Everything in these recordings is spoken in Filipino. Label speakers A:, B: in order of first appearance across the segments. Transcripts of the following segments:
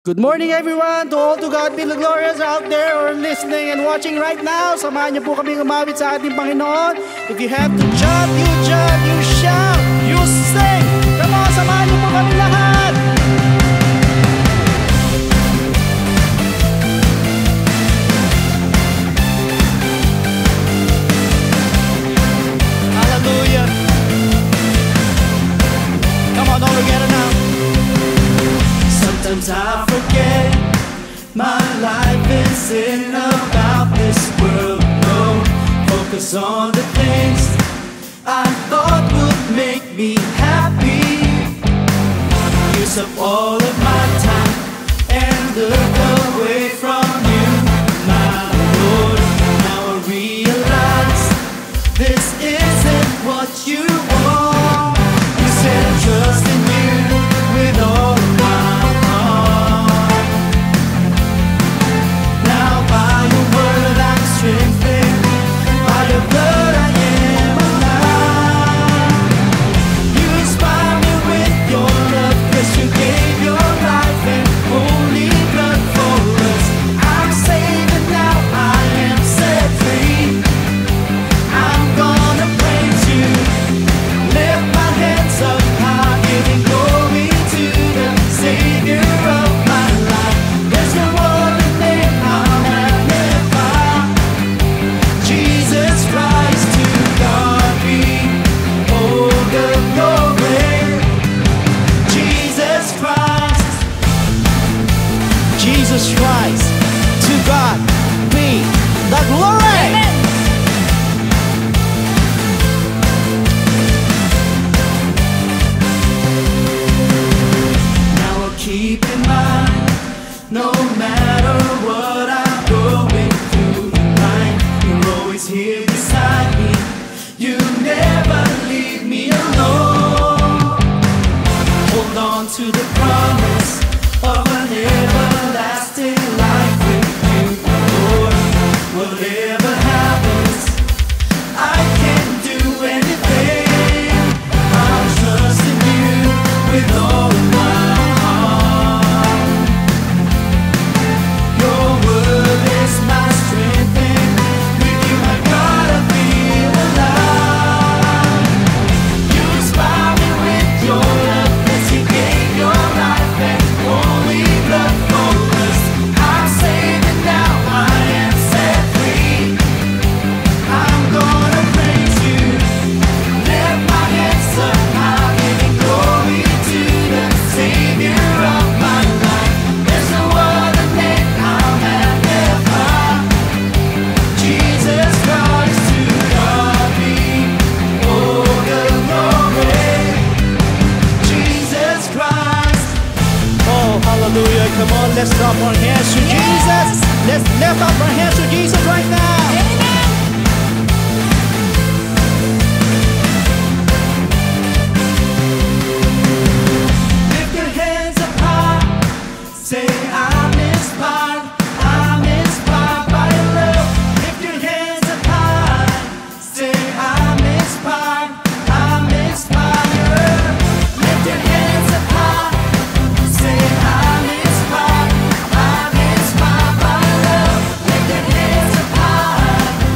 A: Good morning everyone, to all to God be the glorious out there or listening and watching right now. Samahan niyo po kami umawit sa ating Panginoon. If you have to jump, you shout, you sing. Come on, samahan niyo po kami lahat. Hallelujah. Come on, all together now. Sometimes I forget my life isn't about this world. No, focus on the things I thought would make me happy. Use up all of my time and look away from you, my Lord. Now I realize this isn't what you want. You said trust in you with all of my strengthened by your blood. I am alive. You inspire me with your love, 'cause you gave your life and holy blood for us. I'm saved and now I am set free. I'm gonna praise you, lift my hands up high, giving glory to the Savior of my life. There's no other name I'll magnify. Jesus Christ, to God be all the glory. Jesus Christ, Jesus Christ, to God be the glory. Amen. Now I'll keep in mind, no matter what I'm going through in life, you're always here beside me. You never leave me alone. Hold on to the promise of an everlasting life with you, Lord. Whatever happens, I can do anything. I'll trust in you with all of my heart. Your word is my strength, and with you I gotta feel alive. You inspire me with your love, 'cause you gave your life and holy blood for us. I'm saved and now I am set free. I'm gonna praise you, lift my hands up high, giving glory to the Savior of my life. There's no other name I'll magnify. Jesus Christ, to God be all the glory. Jesus Christ. Oh, hallelujah. Come on, let's clap our hands to Jesus. Let's lift up our hands to Jesus right now. Lift your hands up high. Say, I'm inspired. I'm inspired by your love. Lift your hands up high. Say, I'm inspired. I'm inspired. Lift your hands up high. Say, I'm inspired. I'm inspired by your love. Lift your hands up high.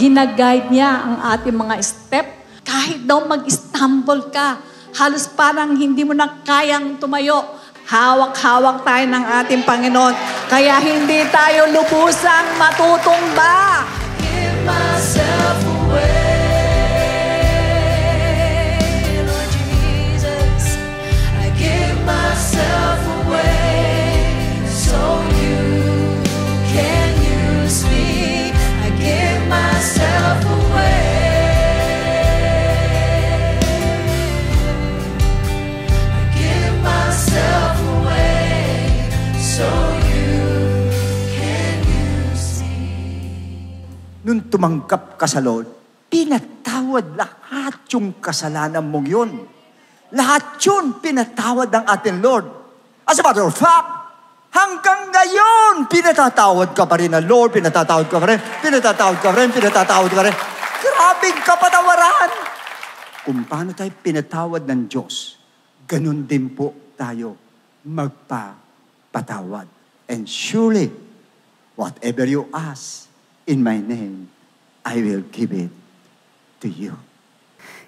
B: ginaguide niya ang ating mga step. Kahit daw mag-stumble ka, halos parang hindi mo na kayang tumayo. Hawak-hawak tayo ng ating Panginoon. Kaya hindi tayo lubusang matutumba.
A: Give myself away, Lord Jesus. I give myself away so you can use me. I give myself away. I give myself away so you can use me.
C: Nung tumanggap ka sa Lord, pinatawad lahat yung kasalanan mong yun. Lahat yun pinatawad ng ating Lord. As a matter of fact, hanggang ngayon, pinatatawad ka pa rin ng Lord, pinatatawad ka pa rin, pinatatawad ka pa rin, pinatatawad ka rin. Grabing kapatawaran! Kung paano tayo pinatawad ng Diyos, ganun din po tayo magpapatawad. And surely, whatever you ask in my name, I will give it to you.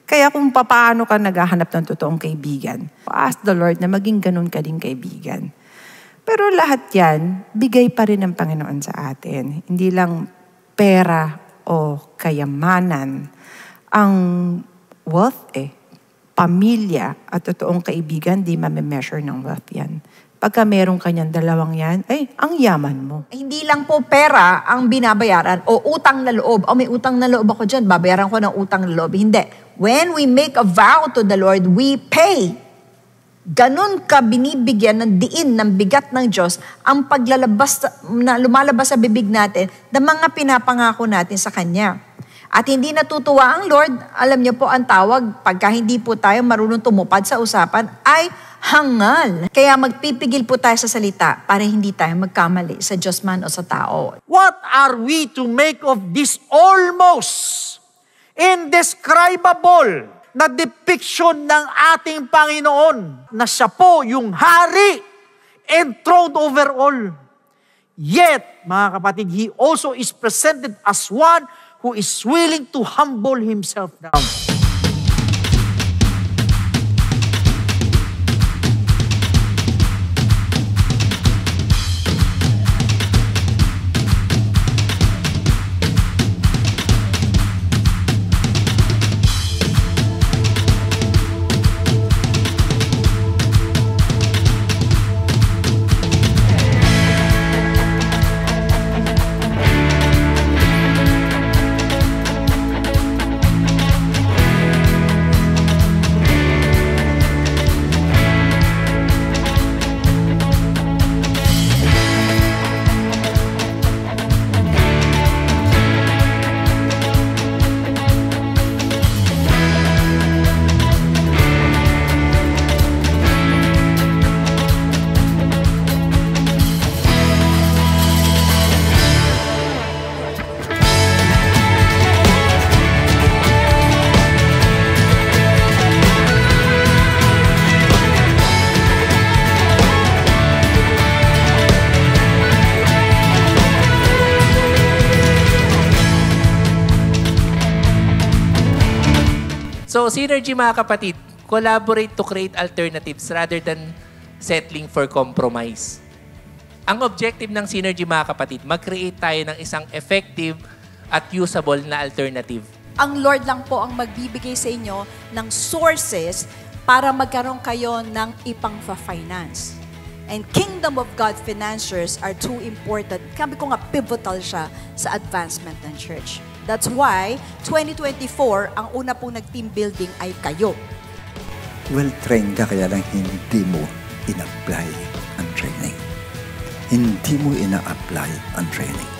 D: Kaya kung paano ka naghahanap ng totoong kaibigan, ask the Lord na maging ganun ka ding kaibigan. Pero lahat yan, bigay pa rin ng Panginoon sa atin. Hindi lang pera o kayamanan. Ang wealth pamilya at totoong kaibigan, di ma-measure ng wealth yan. Pagka meron kanyang dalawang yan, ay, ang yaman mo.
E: Hindi lang po pera ang binabayaran o utang na loob. O may utang na loob ako dyan, babayaran ko ng utang na loob. Hindi. When we make a vow to the Lord, we pay. Ganun ka binibigyan ng diin, ng bigat ng Diyos, ang paglalabas na lumalabas sa bibig natin ng mga pinapangako natin sa Kanya. At hindi natutuwa ang Lord, alam niyo po ang tawag, pagka hindi po tayo marunong tumupad sa usapan, ay hangal. Kaya magpipigil po tayo sa salita para hindi tayo magkamali sa Diyos man o sa tao.
F: What are we to make of this almost indescribable na depiction ng ating Panginoon na siya po yung hari enthroned over all? Yet, mga kapatid, He also is presented as one who is willing to humble Himself down.
G: So, Synergy mga kapatid, collaborate to create alternatives rather than settling for compromise. Ang objective ng Synergy mga kapatid, mag-create tayo ng isang effective at usable na alternative.
H: Ang Lord lang po ang magbibigay sa inyo ng sources para magkaroon kayo ng ipang-finance. And Kingdom of God financiers are too important. Sabi ko nga, pivotal siya sa advancement ng church. That's why, 2024, ang una pong nag-team building ay kayo.
C: Well-trained ka, kaya lang hindi mo in-apply ang training. Hindi mo ina-apply ang training.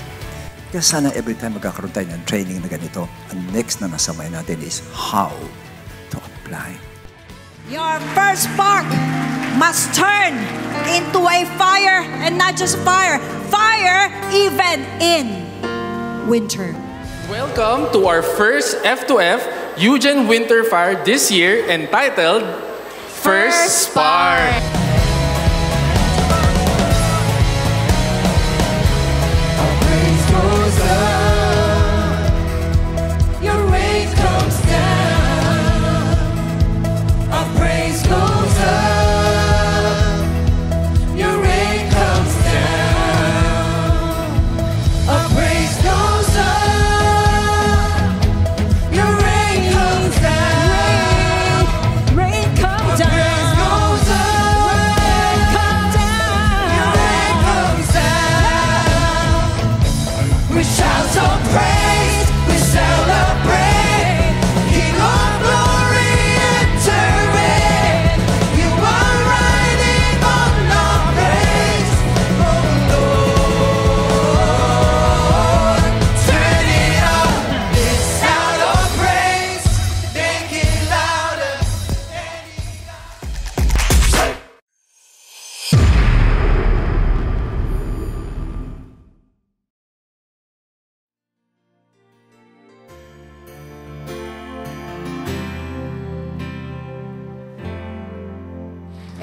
C: Kaya sana every time magkakaroon tayo ng training na ganito, ang next na nasamay natin is how to apply.
H: Your first spark must turn into a fire, and not just fire, fire even in winter.
I: Welcome to our first F2F Eugene Winter Fire this year, entitled First Spark.
A: Our praise goes up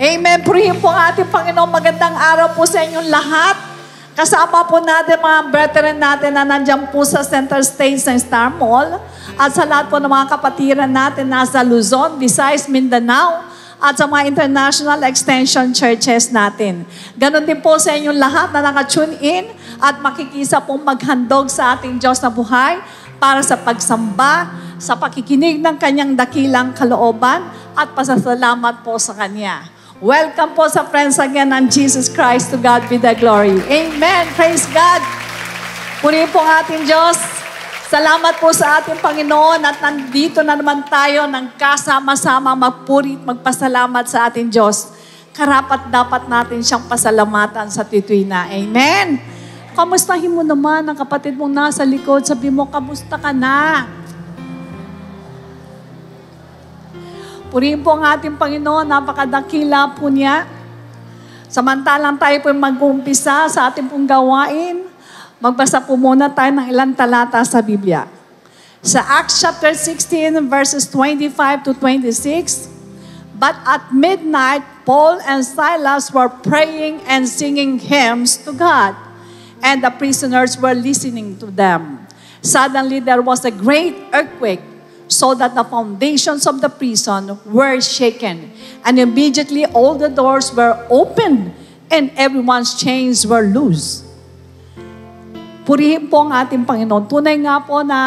B: Amen. Purihin po ang ating Panginoon. Magandang araw po sa inyong lahat. Kasama po natin mga brethren natin na nandyan po sa center stage ng Star Mall. At sa lahat po ng mga kapatiran natin nasa Luzon, Visayas, Mindanao, at sa mga international extension churches natin. Ganon din po sa inyong lahat na naka-tune in at makikisa pong maghandog sa ating Diyos na buhay para sa pagsamba, sa pakikinig ng kanyang dakilang kalooban at pasasalamat po sa Kanya. Welcome po sa Friends Again ng Jesus Christ. To God be the glory. Amen. Praise God. Purihin po ang ating Diyos. Salamat po sa ating Panginoon at nandito na naman tayo ng kasama-sama magpuri at magpasalamat sa ating Diyos. Karapat dapat natin siyang pasalamatan sa tuwina. Amen. Kamustahin mo naman ang kapatid mong nasa likod. Sabi mo, kamusta ka na? Purihin po ang ating Panginoon, napakadakila po niya. Samantalang tayo po mag-uumpisa sa ating pong gawain, magbasa po muna tayo ng ilang talata sa Biblia. Sa Acts chapter 16, verses 25 to 26, But at midnight, Paul and Silas were praying and singing hymns to God, and the prisoners were listening to them. Suddenly there was a great earthquake, so that the foundations of the prison were shaken. And immediately all the doors were opened and everyone's chains were loose. Purihin po ang ating Panginoon. Tunay nga po na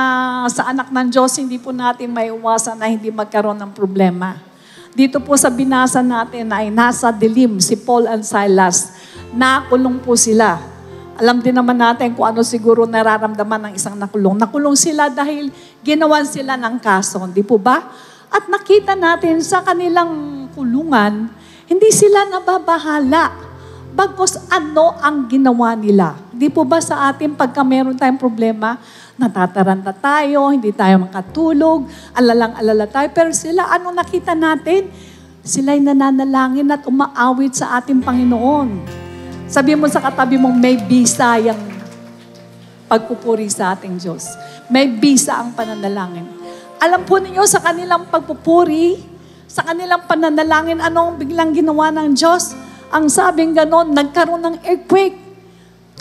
B: sa anak ng Diyos, hindi po natin maiwasan na hindi magkaroon ng problema. Dito po sa binasa natin ay nasa dilim si Paul and Silas. Nakulong po sila. Alam din naman natin kung ano siguro nararamdaman ng isang nakulong. Nakulong sila dahil ginawan sila ng kaso, di po ba? At nakita natin sa kanilang kulungan, hindi sila nababahala. Bagkus ano ang ginawa nila. Di po ba sa atin pagka meron tayong problema, natataranta tayo, hindi tayo makatulog, alalang-alala tayo. Pero sila, ano nakita natin? Sila'y nananalangin at umaawit sa ating Panginoon. Sabi mo sa katabi mong may bisa yung pagpupuri sa ating Diyos. May bisa ang pananalangin. Alam po ninyo sa kanilang pagpupuri, sa kanilang pananalangin, anong biglang ginawa ng Diyos? Ang sabing ganon, nagkaroon ng earthquake.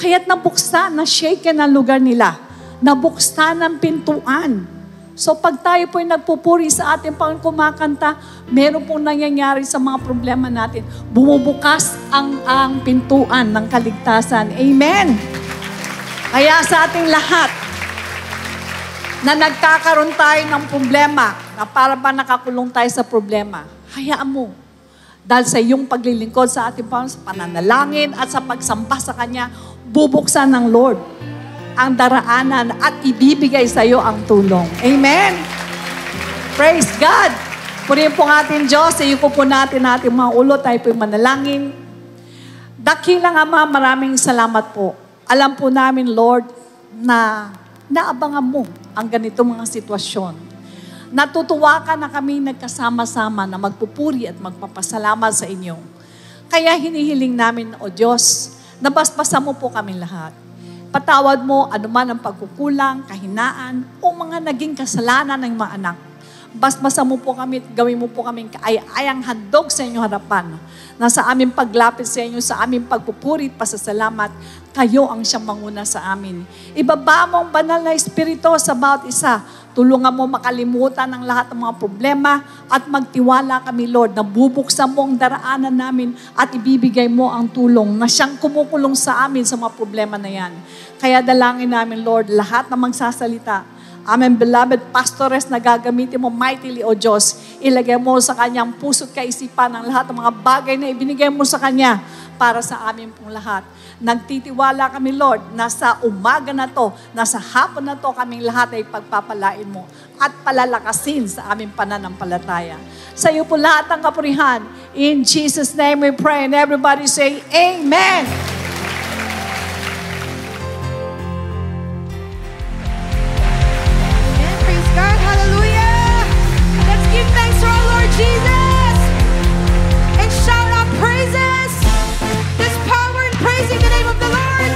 B: Kaya't nabuksan, na-shaken ang lugar nila. Nabuksan ang pintuan. So pag tayo po'y nagpupuri sa ating Panginoon kumakanta, meron pong nangyayari sa mga problema natin. Bumubukas ang pintuan ng kaligtasan. Amen! Kaya sa ating lahat, na nagkakaroon tayo ng problema, na para ba nakakulong tayo sa problema, hayaan mo. Dahil sa iyong paglilingkod sa ating Panginoon, sa pananalangin at sa pagsamba sa Kanya, bubuksan ng Lord ang daraanan at ibibigay sa iyo ang tulong. Amen? Praise God! Purihin po ang ating Diyos, iyuko po natin ating mga ulo, tayo po manalangin. Dakilang Ama, maraming salamat po. Alam po namin, Lord, na naabangan mo ang ganito mga sitwasyon. Natutuwa ka na kami nagkasama-sama na magpupuri at magpapasalamat sa inyo. Kaya hinihiling namin, O Diyos, nabasbasan mo po kami lahat. Patawad mo anuman ang pagkukulang, kahinaan, o mga naging kasalanan ng mga anak. Basbasan mo po kami at gawin mo po kaming kaaya-ayang handog sa inyong harapan. Na sa aming paglapit sa inyo, sa aming pagpupuri at pasasalamat, kayo ang siyang manguna sa amin. Ibaba mo ang banal na Espiritu sa bawat isa. Tulungan mo makalimutan ang lahat ng mga problema at magtiwala kami, Lord, na bubuksan mo ang daraanan namin at ibibigay mo ang tulong na siyang kumukulong sa amin sa mga problema na yan. Kaya dalangin namin, Lord, lahat na magsasalita, aming beloved pastores na gagamitin mo mightily, O Diyos, ilagay mo sa kanyang puso't kaisipan ang lahat ng mga bagay na ibinigay mo sa kanya para sa amin pong lahat. Nagtitiwala kami, Lord, na sa umaga na to, na sa hapon na to, kaming lahat ay pagpapalain mo at palalakasin sa aming pananampalataya. Sa iyo po lahat ang kapurihan. In Jesus' name we pray and everybody say, Amen!
E: Praise God. Hallelujah. Let's give thanks to our Lord Jesus and shout out praises. There's power in praising the name of the Lord.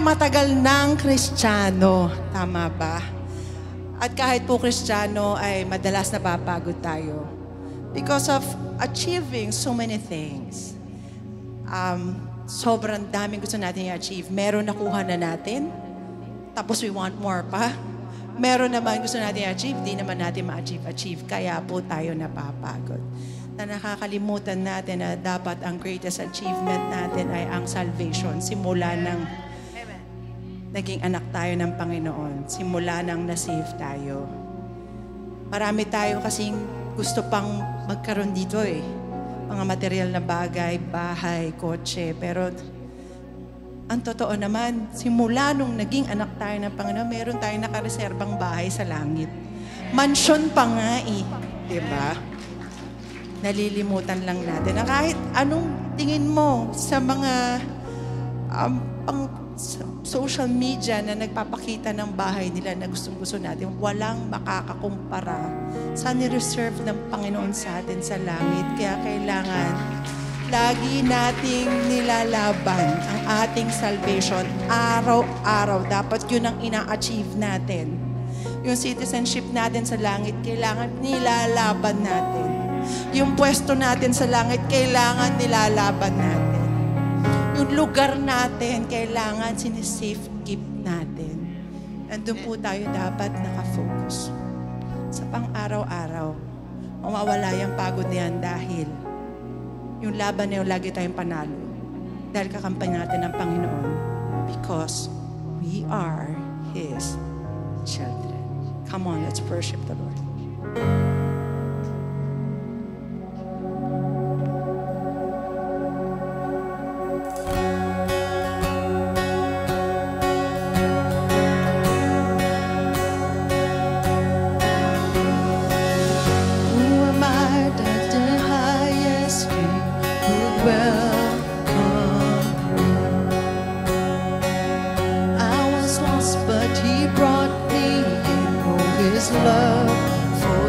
J: matagal ng Kristiyano. Tama ba? At kahit po Kristiyano ay madalas napapagod tayo. Because of achieving so many things. Sobrang daming gusto natin i-achieve. Meron nakuha na natin, tapos we want more pa. Meron naman gusto natin i-achieve, di naman natin ma-achieve. Kaya po tayo napapagod. Na nakakalimutan natin na dapat ang greatest achievement natin ay ang salvation. Simula ng naging anak tayo ng Panginoon. Simula ng na-save tayo. Marami tayo kasing gusto pang magkaroon dito eh. Mga material na bagay, bahay, kotse. Pero ang totoo naman, simula nung naging anak tayo ng Panginoon, meron tayong nakareserbang bahay sa langit. Mansyon pa nga eh. Diba? Nalilimutan lang natin na kahit anong tingin mo sa mga social media na nagpapakita ng bahay nila na gustong-gusto natin, walang makakakumpara sa nireserve ng Panginoon sa atin sa langit. Kaya kailangan lagi nating nilalaban ang ating salvation araw-araw. Dapat yun ang ina-achieve natin. Yung citizenship natin sa langit, kailangan nilalaban natin. Yung pwesto natin sa langit, kailangan nilalaban natin. Yung lugar natin, kailangan sinisafe keep natin. Nandun po tayo dapat nakafocus. Sa pang-araw-araw, mawawala yung pagod na yan dahil yung laban na yung lagi tayong panalo. Dahil kakampan natin ng Panginoon. Because we are His children. Come on, let's worship the Lord.
A: But He brought me in, oh, His love for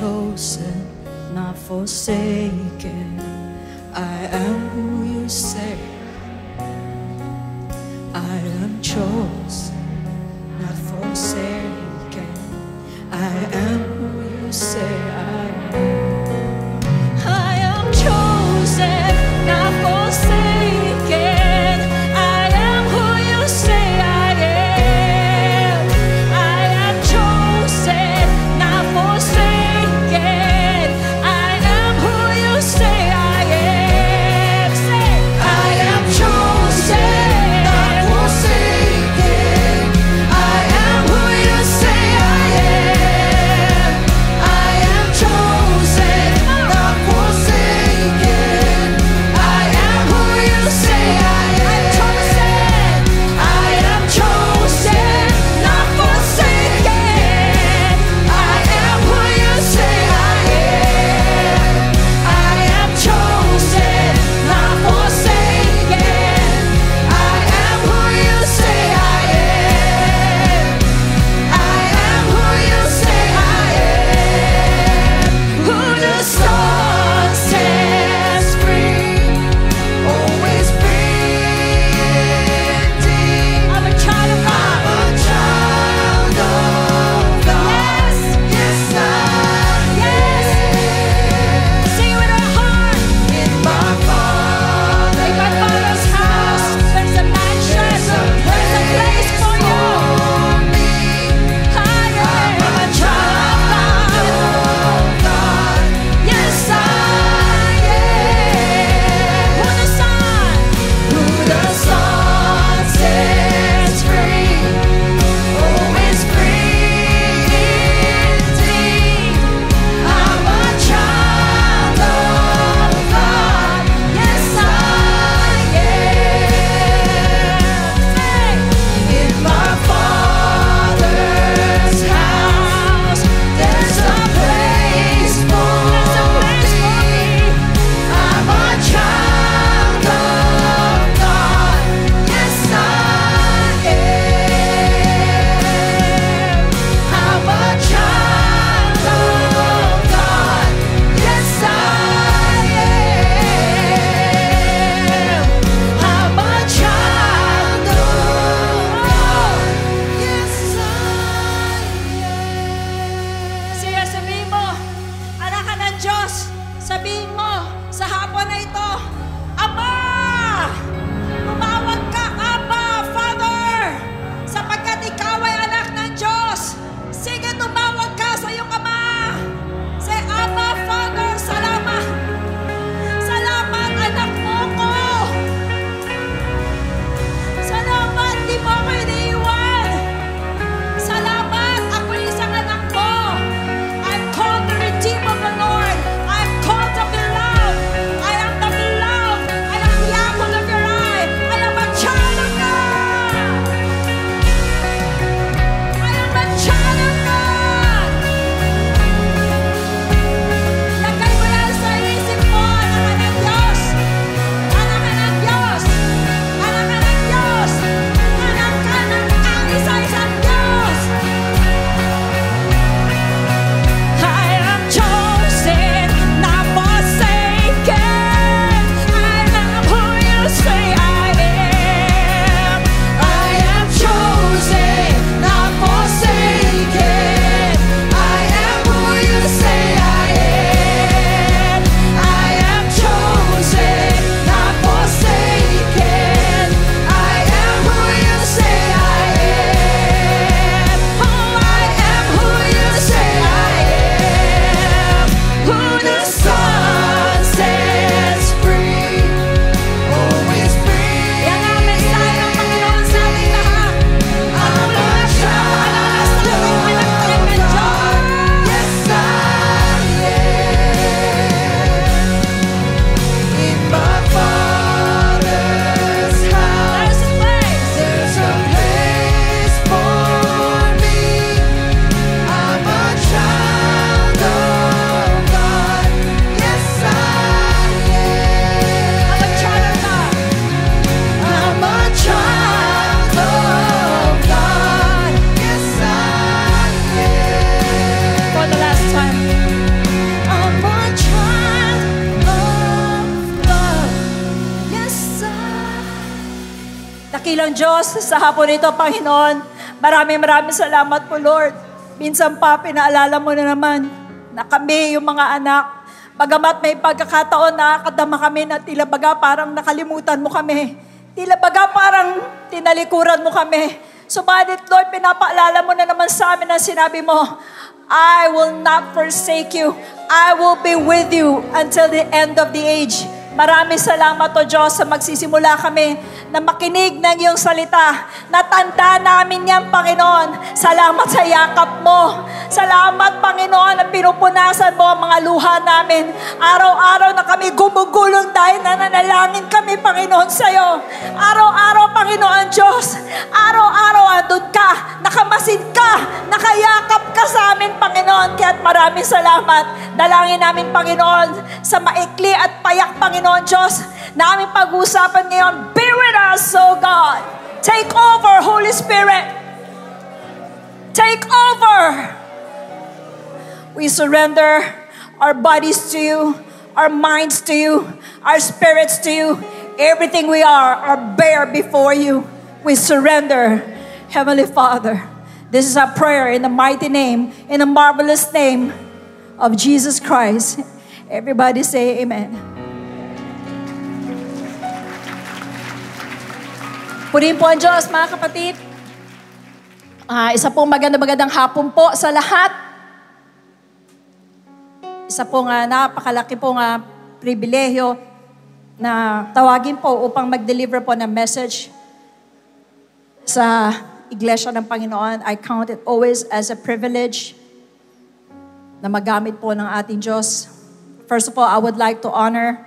A: chosen, not forsaken. I am who you say. I am chosen, not forsaken. I am who you say I am. I am chosen, not forsaken. I am who you say I am. I am chosen, not forsaken. I am who you say I am. Say, I am chosen, not forsaken. I am who you
H: dakilang Diyos, sa hapon ito, Panginoon, maraming salamat po, Lord. Minsan pa, pinaalala mo na naman na kami, yung mga anak, bagamat may pagkakataon na nakakadama kami na tila baga parang nakalimutan mo kami. Tila baga parang tinalikuran mo kami. Subalit, Lord, pinapaalala mo na naman sa amin na sinabi mo, I will not forsake you. I will be with you until the end of the age. Maraming salamat, O Diyos, sa magsisimula kami na makinig ng iyong salita. Natanda namin yan, Panginoon. Salamat sa yakap mo. Salamat, Panginoon, na pinupunasan mo ang mga luha namin. Araw-araw na kami gumugulong dahil nananalangin kami, Panginoon, sa iyo. Araw-araw, Panginoon Diyos. Araw-araw andun ka. Nakamasid ka. Nakayakap ka sa amin, Panginoon. Kaya't maraming salamat. Dalangin namin, Panginoon, sa maikli at payak, Panginoon Diyos, na aming pag-uusapan ngayon. Be with us, O God. Take over, Holy Spirit. Take over. We surrender our bodies to you, our minds to you, our spirits to you. Everything we are bare before you. We surrender, Heavenly Father. This is our prayer in the mighty name, in the marvelous name of Jesus Christ. Everybody say amen. Purihin po ang Diyos, mga kapatid. Isa pong magandang hapon po sa lahat. Isa pong napakalaki pong pribilehyo na tawagin po upang mag-deliver po ng message sa Iglesia ng Panginoon. I count it always as a privilege na magamit po ng ating Diyos. First of all, I would like to honor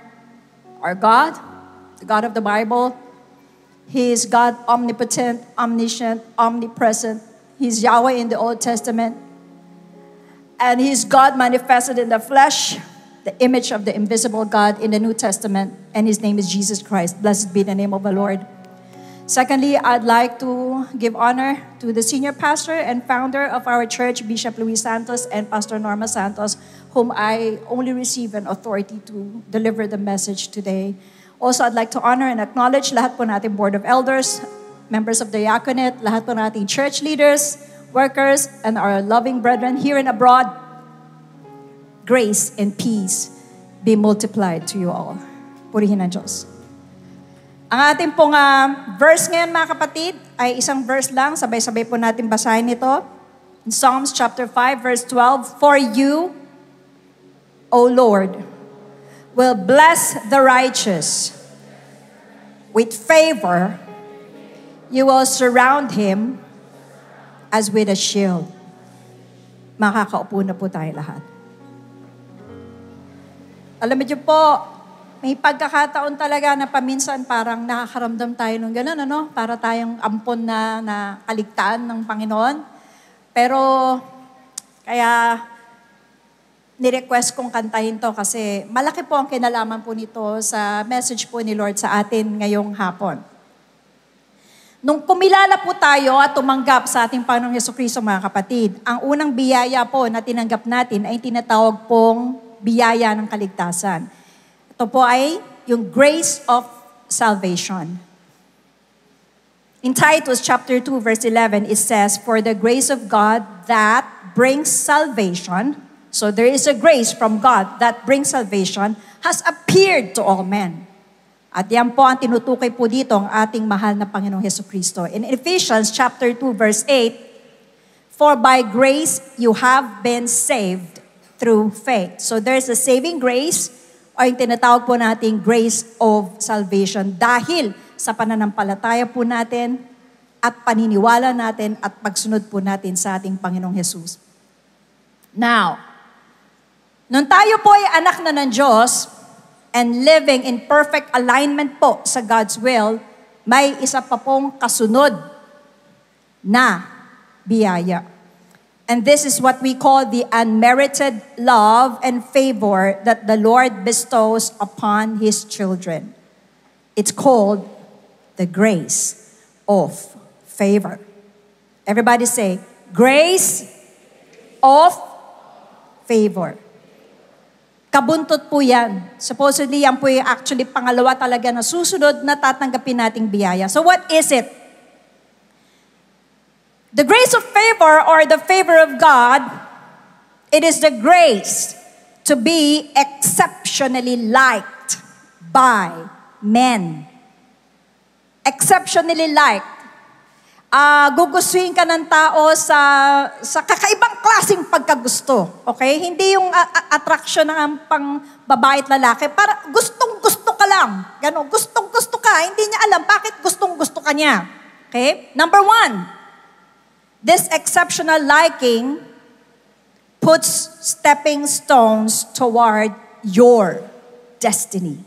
H: our God, the God of the Bible. He is God omnipotent, omniscient, omnipresent. He's Yahweh in the Old Testament. And He's God manifested in the flesh, the image of the invisible God in the New Testament. And His name is Jesus Christ. Blessed be the name of the Lord. Secondly, I'd like to give honor to the senior pastor and founder of our church, Bishop Luis Santos and Pastor Norma Santos, whom I only receive an authority to deliver the message today. Also, I'd like to honor and acknowledge lahat po nating board of elders, members of the diaconate, lahat po nating church leaders, workers, and our loving brethren here and abroad. Grace and peace be multiplied to you all. Purihin ang Diyos. Ang ating pong verse ngayon, mga kapatid, ay isang verse lang. Sabay-sabay po natin basahin ito. In Psalms chapter 5, verse 12, For you, O Lord, will bless the righteous. With favor, you will surround him as with a shield. Makakaupo na po tayo lahat. Alam niyo po, may pagkakataon talaga na paminsan parang nakakaramdam tayo ng gano'n, ano? Para tayong ampon na kaligtaan ng Panginoon. Pero, kaya ni-request kong kantahin to kasi malaki po ang kinalaman po nito sa message po ni Lord sa atin ngayong hapon. Nung kumilala po tayo at tumanggap sa ating Panginoong Jesucristo, mga kapatid, ang unang biyaya po na tinanggap natin ay tinatawag pong biyaya ng kaligtasan. Ito po ay yung grace of salvation. In Titus chapter 2 verse 11, it says, For the grace of God that brings salvation, so there is a grace from God that brings salvation, has appeared to all men. At yan po ang tinutukoy po dito ang ating mahal na Panginoong Jesucristo. In Ephesians chapter 2 verse 8, For by grace you have been saved through faith. So there's a saving grace, o yung tinatawag po nating grace of salvation. Dahil sa pananampalataya po natin at paniniwala natin at pagsunod po natin sa ating Panginoong Jesus. Now, nung tayo po ay anak na ng Diyos and living in perfect alignment po sa God's will, may isa pa pong kasunod na biyaya. And this is what we call the unmerited love and favor that the Lord bestows upon His children. It's called the grace of favor. Everybody say, grace of favor. Kabuntot po yan. Supposedly, yan po yung actually pangalawa talaga na susunod na tatanggapin nating biyaya. So what is it? The grace of favor or the favor of God, it is the grace to be exceptionally liked by men. Exceptionally liked. Gugustuhin ka ng tao sa kakaibang klaseng pagkagusto. Okay? Hindi yung attraction ng pang babae at lalaki. Para gustong-gusto ka lang. Ganon, gustong-gusto ka. Hindi niya alam bakit gustong-gusto ka niya. Okay? Number 1, this exceptional liking puts stepping stones toward your destiny.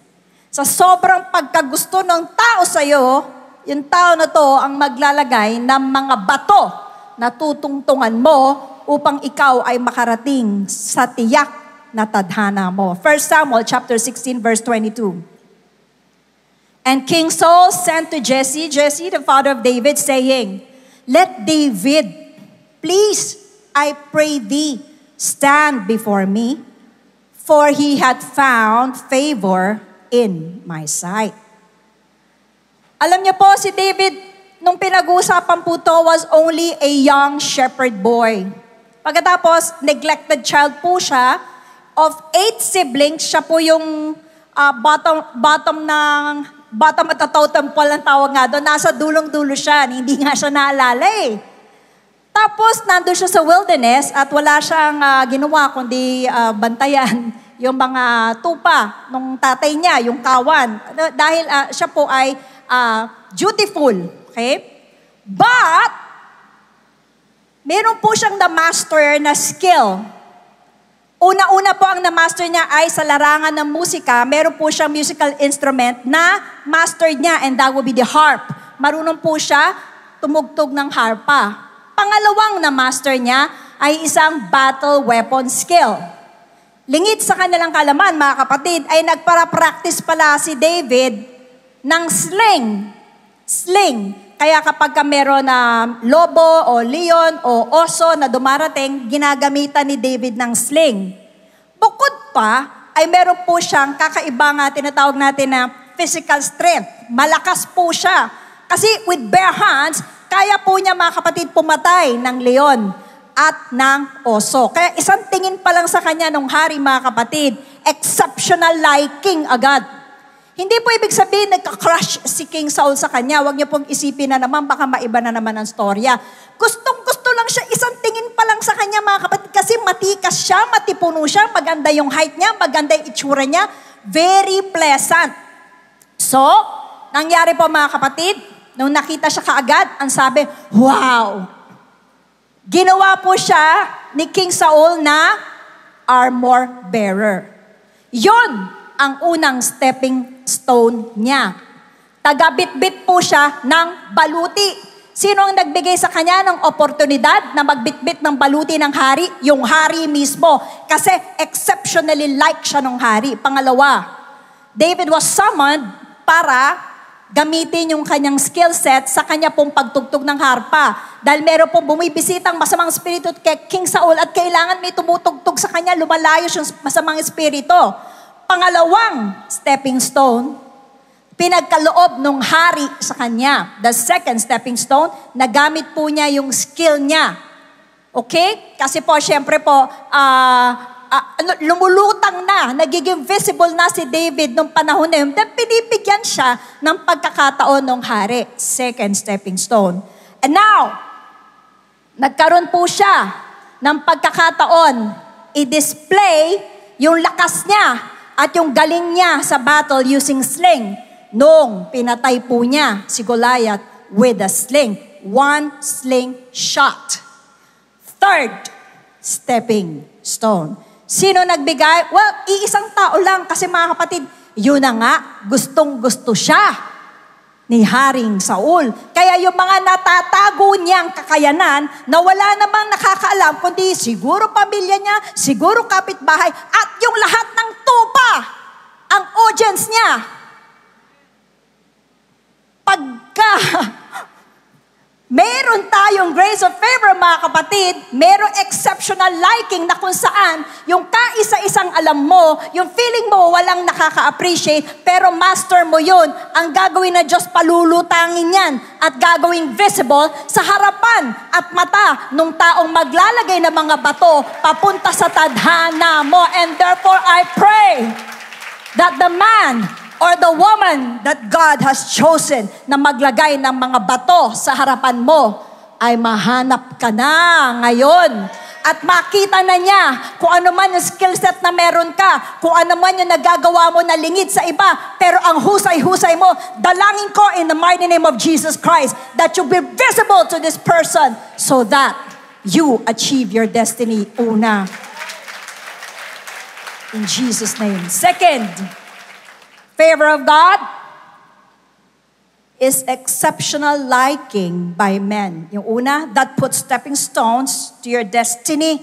H: Sa sobrang pagkagusto ng tao sa'yo, yung tao na to ang maglalagay ng mga bato na tutungtungan mo upang ikaw ay makarating sa tiyak na tadhana mo. 1 Samuel chapter 16 verse 22. And King Saul sent to Jesse, the father of David, saying, "Let David, please, I pray thee, stand before me, for he had found favor in my sight." Alam niyo po, si David, nung pinag-uusapan po to, was only a young shepherd boy. Pagkatapos, neglected child po siya. Of 8 siblings, siya po yung bottom at the totem pole ang tawag nga doon. Nasa dulong-dulo siya. Hindi nga siya naalala eh. Tapos, nandun siya sa wilderness at wala siyang ginawa kundi bantayan yung mga tupa ng tatay niya, yung kawan. Dahil siya po ay dutiful. Okay? But, meron po siyang na-master na skill. Una-una po ang na-master niya ay sa larangan ng musika. Meron po siyang musical instrument na master niya, and that would be the harp. Marunong po siya tumugtog ng harpa. Pangalawang na-master niya ay isang battle weapon skill. Lingid sa kanilang kalaman, mga kapatid, ay nagpara-practice pala si David ng sling. Kaya kapag meron na lobo o leon o oso na dumarating, ginagamitan ni David ng sling. Bukod pa, ay meron po siyang kakaibang tinatawag natin na physical strength. Malakas po siya. Kasi with bare hands, kaya po niya, mga kapatid, pumatay ng leon at ng oso. Kaya isang tingin pa lang sa kanya nung hari, mga kapatid, exceptional liking agad. Hindi po ibig sabihin nagka-crush si King Saul sa kanya. Huwag niyo pong isipin na naman, baka maiba na naman ang storya. Gustong-gusto lang siya, isang tingin pa lang sa kanya, mga kapatid, kasi matikas siya, matipuno siya, maganda yung height niya, maganda yung itsura niya, very pleasant. So, nangyari po, mga kapatid, nung nakita siya kaagad, ang sabi, wow! Ginawa po siya ni King Saul na armor bearer. Yon ang unang stepping stone niya. Taga-bitbit po siya ng baluti. Sino ang nagbigay sa kanya ng oportunidad na magbitbit ng baluti ng hari? Yung hari mismo. Kasi exceptionally like siya ng hari. Pangalawa, David was summoned para gamitin yung kanyang skill set sa kanya pong pagtugtog ng harpa. Dahil meron pong bumibisitang masamang espiritu kay King Saul at kailangan may tumutugtog sa kanya, lumalayos yung masamang espiritu. Pangalawang stepping stone, pinagkaloob ng hari sa kanya. The second stepping stone, nagamit po niya yung skill niya. Okay? Kasi po, syempre po, lumulutang na, nagiging visible na si David nung panahon na yun. Then pinibigyan siya ng pagkakataon ng hari. Second stepping stone. And now, nagkaroon po siya ng pagkakataon i-display yung lakas niya at yung galing niya sa battle using sling. Nung pinatay po niya si Goliath with a sling. 1 sling shot. Third stepping stone. Sino nagbigay? Well, iisang tao lang kasi, mga kapatid, yun na nga, gustong-gusto siya ni Haring Saul. Kaya yung mga natatago niyang kakayanan na wala namang nakakaalam, kundi siguro pamilya niya, siguro kapitbahay, at yung lahat ng tupa, ang audience niya. Pagka meron tayong grace of favor, mga kapatid, merong exceptional liking na kung saan yung kaisa-isang alam mo, yung feeling mo walang nakaka-appreciate, pero master mo yun. Ang gagawin na Diyos, palulutangin yan at gagawing visible sa harapan at mata nung taong maglalagay ng mga bato papunta sa tadhana mo. And therefore, I pray that the man or the woman that God has chosen na maglagay ng mga bato sa harapan mo ay mahanap ka na ngayon. At makita na niya kung ano man yung skill set na meron ka, kung ano man yung nagagawa mo na lingid sa iba, pero ang husay-husay mo, dalangin ko in the mighty name of Jesus Christ that you be visible to this person so that you achieve your destiny. Una, in Jesus' name. Second, favor of God is exceptional liking by men. Yung una, that puts stepping stones to your destiny.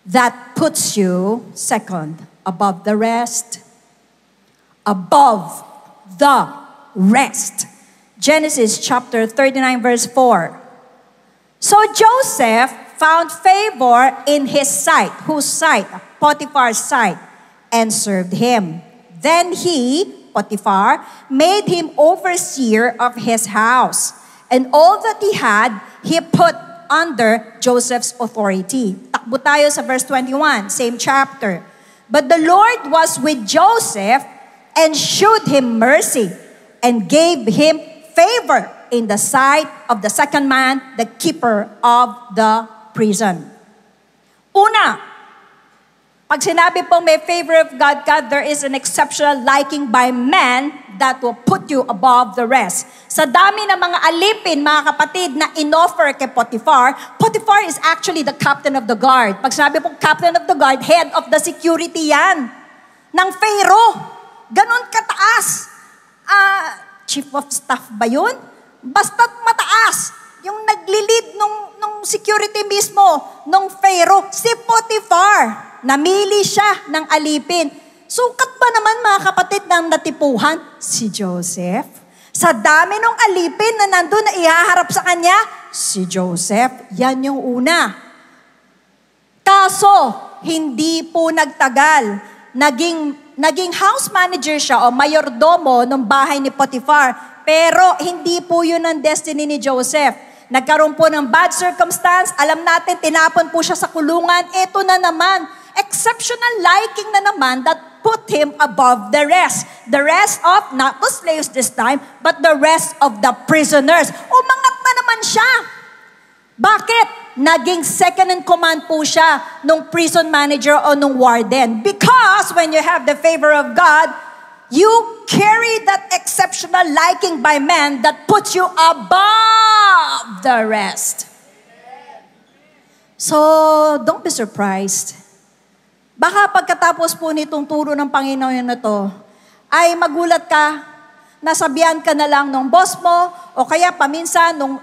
H: That puts you, second, above the rest. Above the rest. Genesis chapter 39 verse 4. So Joseph found favor in his sight. Whose sight? Potiphar's sight. And served him. Then he, Potiphar, made him overseer of his house. And all that he had, he put under Joseph's authority. Takbo tayo sa verse 21, same chapter. But the Lord was with Joseph and showed him mercy and gave him favor in the sight of the second man, the keeper of the prison. Una, pag sinabi pong may favor of God ka, there is an exceptional liking by man that will put you above the rest. Sa dami ng mga alipin, mga kapatid, na inoffer kay Potiphar, Potiphar is actually the captain of the guard. Pag sinabi pong captain of the guard, head of the security yan ng Pharaoh. Ganon kataas. Chief of staff ba yun? Basta't mataas. Yung naglilid nung security mismo, nung Pharaoh, si Potiphar. Namili siya ng alipin. Sukat ba naman, mga kapatid, ng natipuhan? Si Joseph. Sa dami ng alipin na nandun na ihaharap sa kanya, si Joseph, yan yung una. Kaso, hindi po nagtagal. Naging house manager siya o mayordomo ng bahay ni Potiphar. Pero hindi po yun ang destiny ni Joseph. Nagkaroon po ng bad circumstance. Alam natin, tinapon po siya sa kulungan. Ito na naman, exceptional liking na naman that put him above the rest. The rest of, not the slaves this time, but the rest of the prisoners. Umangat na naman siya. Bakit? Naging second in command po siya nung prison manager o nung warden. Because when you have the favor of God, you carry that exceptional liking by men that puts you above the rest. So, don't be surprised. Baka pagkatapos po nitong turo ng Panginoon na to, ay magulat ka, nasabihan ka na lang ng boss mo, o kaya paminsan nung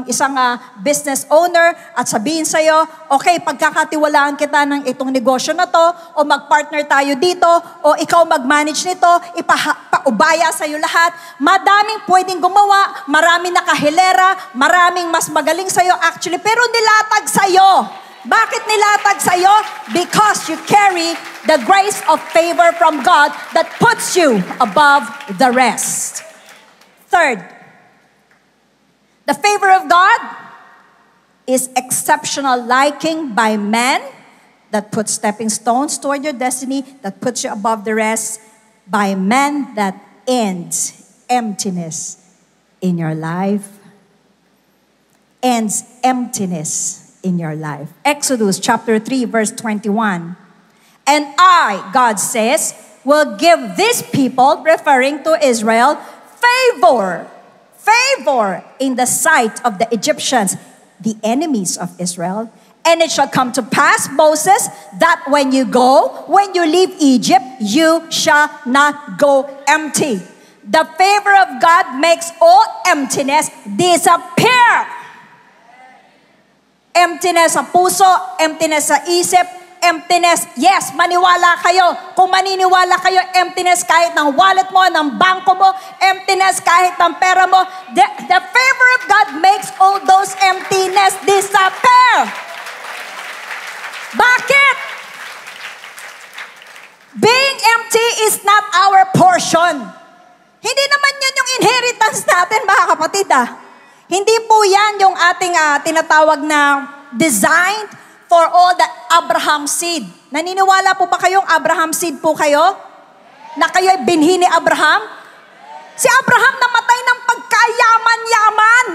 H: isang business owner at sabihin sa'yo, okay, pagkakatiwalaan kita ng itong negosyo na to, o mag-partner tayo dito, o ikaw mag-manage nito, ipaubaya sa'yo lahat. Madaming pwedeng gumawa, maraming nakahilera, maraming mas magaling sa'yo actually, pero nilatag sa'yo. Bakit nilatag sa'yo? Because you carry the grace of favor from God that puts you above the rest. Third, the favor of God is exceptional liking by men that puts stepping stones toward your destiny, that puts you above the rest, by men that ends emptiness in your life. Ends emptiness in your life. Exodus chapter 3 verse 21. And I, God says, will give this people, referring to Israel, favor in the sight of the Egyptians, the enemies of Israel. And it shall come to pass, Moses, that when you leave Egypt, you shall not go empty. The favor of God makes all emptiness disappear. Emptiness sa puso, emptiness sa isip, emptiness, yes, maniwala kayo. Kung maniniwala kayo, emptiness kahit ng wallet mo, ng bangko mo, emptiness kahit ng pera mo. The favor of God makes emptiness disappear. Bakit? Being empty is not our portion. Hindi naman yun yung inheritance natin, mga kapatid. Hindi po yan yung ating tinatawag na designed for all the Abraham seed. Naniniwala po ba kayong Abraham seed po kayo? Na kayo'y binhi ni Abraham? Si Abraham namatay ng pagkayaman-yaman.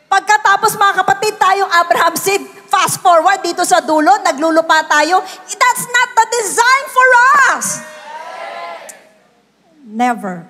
H: Pagkatapos, mga kapatid, tayong Abraham seed, fast forward dito sa dulo, naglulupa tayo. That's not the design for us. Never.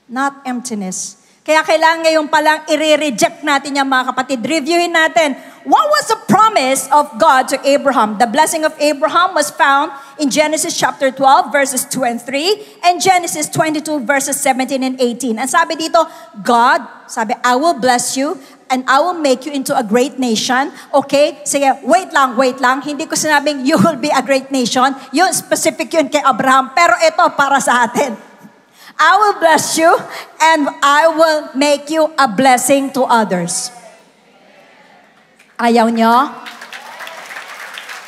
H: Not emptiness. Kaya kailangan ngayon palang i-reject natin yan, mga kapatid. Reviewin natin. What was the promise of God to Abraham? The blessing of Abraham was found in Genesis chapter 12, verses 2 and 3, and Genesis 22, verses 17 and 18. And sabi dito, God, sabi, I will bless you and I will make you into a great nation. Okay? Sige, wait lang. Hindi ko sinabing you will be a great nation. Yun, specific yun kay Abraham. Pero ito para sa atin. I will bless you and I will make you a blessing to others. Ayaw nyo?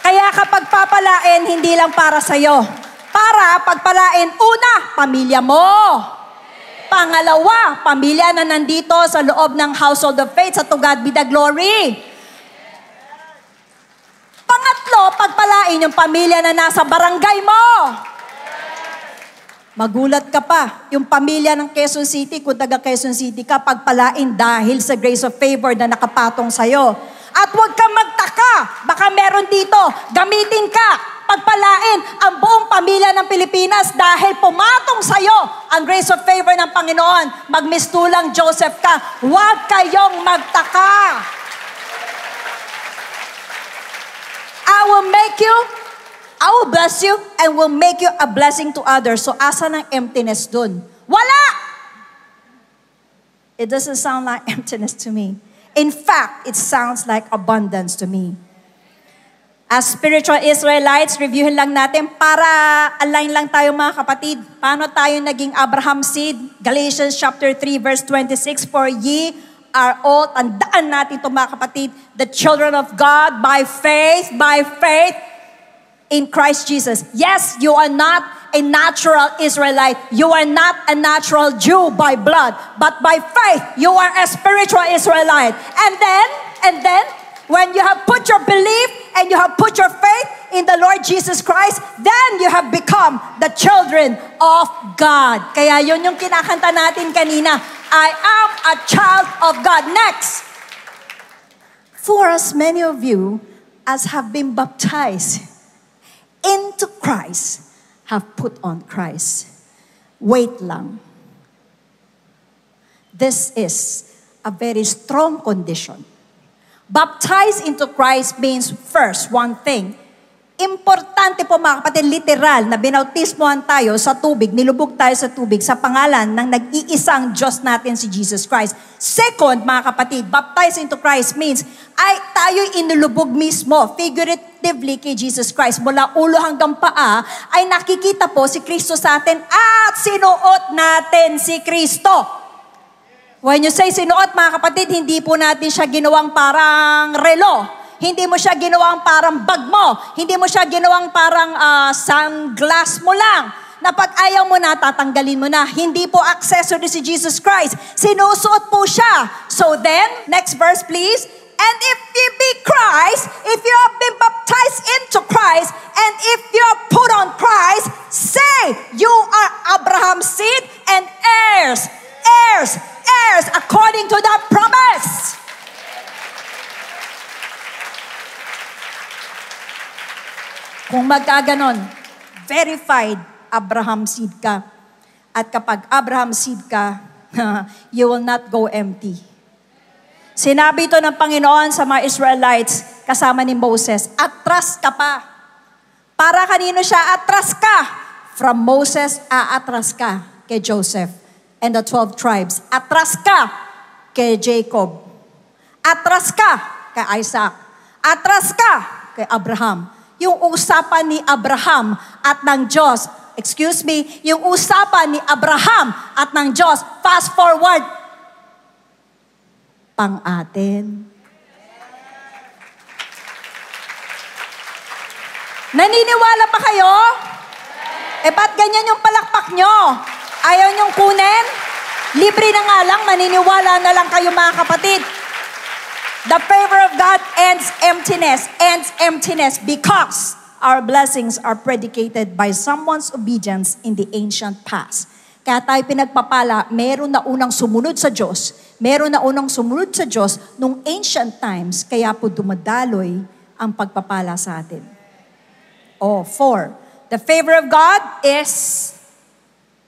H: Kaya kapag papalain, hindi lang para sa'yo. Para pagpalain, una, pamilya mo. Pangalawa, pamilya na nandito sa loob ng household of faith, sa To God be the glory. Pangatlo, pagpalain yung pamilya na nasa barangay mo. Magulat ka pa, yung pamilya ng Quezon City, kung taga Quezon City ka, pagpalain dahil sa grace of favor na nakapatong sa'yo. At huwag kang magtaka, baka meron dito, gamitin ka, pagpalain ang buong pamilya ng Pilipinas dahil pumatong sa'yo ang grace of favor ng Panginoon. Magmistulang Joseph ka, huwag kayong magtaka. I will bless you and will make you a blessing to others. So asa ng emptiness dun? Wala! It doesn't sound like emptiness to me. In fact, it sounds like abundance to me. As spiritual Israelites, reviewin lang natin para align lang tayo, mga kapatid. Paano tayo naging Abraham seed? Galatians chapter 3 verse 26, for ye are all, tandaan natin ito, mga kapatid, the children of God by faith in Christ Jesus. Yes, you are not a natural Israelite. You are not a natural Jew by blood. But by faith, you are a spiritual Israelite. And then, when you have put your belief and you have put your faith in the Lord Jesus Christ, then you have become the children of God. Kaya yun yung kinakanta natin kanina. I am a child of God. Next. For as many of you as have been baptized into Christ, have put on Christ. Wait lang. This is a very strong condition. Baptized into Christ means first, one thing. Importante po, mga kapatid, literal na binautismohan tayo sa tubig, nilubog tayo sa tubig sa pangalan ng nag-iisang Diyos natin si Jesus Christ. Second, mga kapatid, baptized into Christ means ay tayo'y inilubog mismo, figuratively kay Jesus Christ. Mula ulo hanggang paa ay nakikita po si Kristo sa atin at sinuot natin si Kristo. When you say sinuot, mga kapatid, hindi po natin siya ginawang parang relo. Hindi mo siya ginawang parang bag mo. Hindi mo siya ginawang parang sunglass mo lang. Na pag ayaw mo na, tatanggalin mo na. Hindi po accessory si Jesus Christ. Sinusuot po siya. So then, next verse please. And if you be Christ, if you have been baptized into Christ, and if you are put on Christ, say, you are Abraham's seed and heirs according to that promise. Kung magkaganon, verified Abraham seed ka. At kapag Abraham seed ka, you will not go empty. Sinabi ito ng Panginoon sa mga Israelites kasama ni Moses, atras ka pa. Para kanino siya atras ka? From Moses, aatras ka kay Joseph and the 12 tribes. Atras ka kay Jacob. Atras ka kay Isaac. Atras ka kay Abraham. Yung usapan ni Abraham at ng Diyos, yung usapan ni Abraham at ng Diyos, fast forward, pang atin.
E: Naniniwala pa kayo? Ba't ganyan yung palakpak nyo? Ayaw nyong kunin? Libre na nga lang, maniniwala na lang kayo mga kapatid. The favor of God ends emptiness because our blessings are predicated by someone's obedience in the ancient past. Kaya tayo pinagpapala, meron na unang sumunod sa Diyos. Meron na unang sumunod sa Diyos nung ancient times, kaya po dumadaloy ang pagpapala sa atin. 4. The favor of God is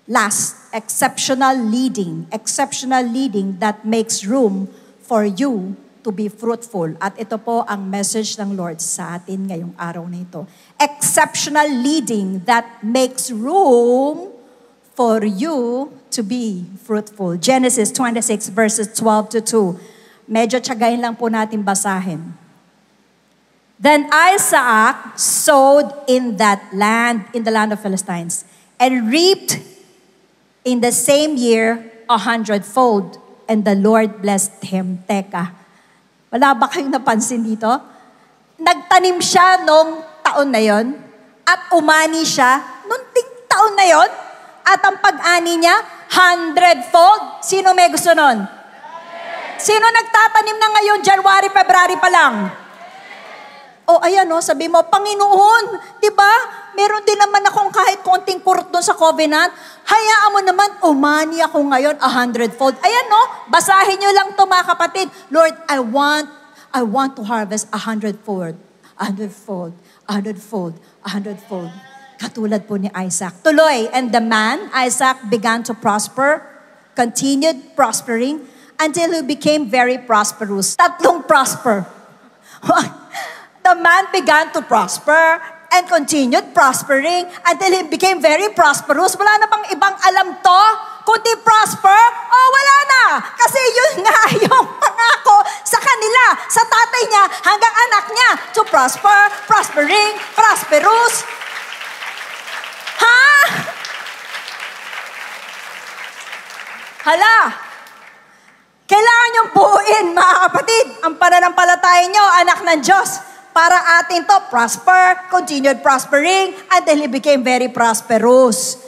E: last, exceptional leading. Exceptional leading that makes room for you to be fruitful. At ito po ang message ng Lord sa atin ngayong araw na ito. Exceptional leading that makes room for you to be fruitful. Genesis 26 verses 12 to 2. Medyo tiyagayin lang po natin basahin. Then Isaac sowed in that land, in the land of Philistines, and reaped in the same year 100-fold. And the Lord blessed him. Teka, wala ba kayong napansin dito? Nagtanim siya nung taon na yon at umani siya nung taon na yon. At ang pag-ani niya, 100-fold. Sino may gusto nun? Sino nagtatanim na ngayon, January, February pa lang? Ayan sabi mo, Panginoon, di ba? Meron din naman akong kahit konting kurot doon sa covenant. Hayaan mo naman, umani ako ngayon, 100-fold. Ayan basahin nyo lang to mga kapatid. Lord, I want to harvest 100-fold. 100-fold, 100-fold, 100-fold. Katulad po ni Isaac. Tuloy, and the man, Isaac, began to prosper, continued prospering, until he became very prosperous. 3 prosper. The man began to prosper and continued prospering until he became very prosperous. Wala na bang ibang alam to? Kundi prosper? Wala na. Kasi yun nga yung pangako sa kanila, sa tatay niya, hanggang anak niya. To prosper, prospering, prosperous. Hala! Kailangan niyong buuin, mga kapatid, ang pananampalataya niyo, anak ng Diyos, para atin to prosper, continued prospering, until he became very prosperous.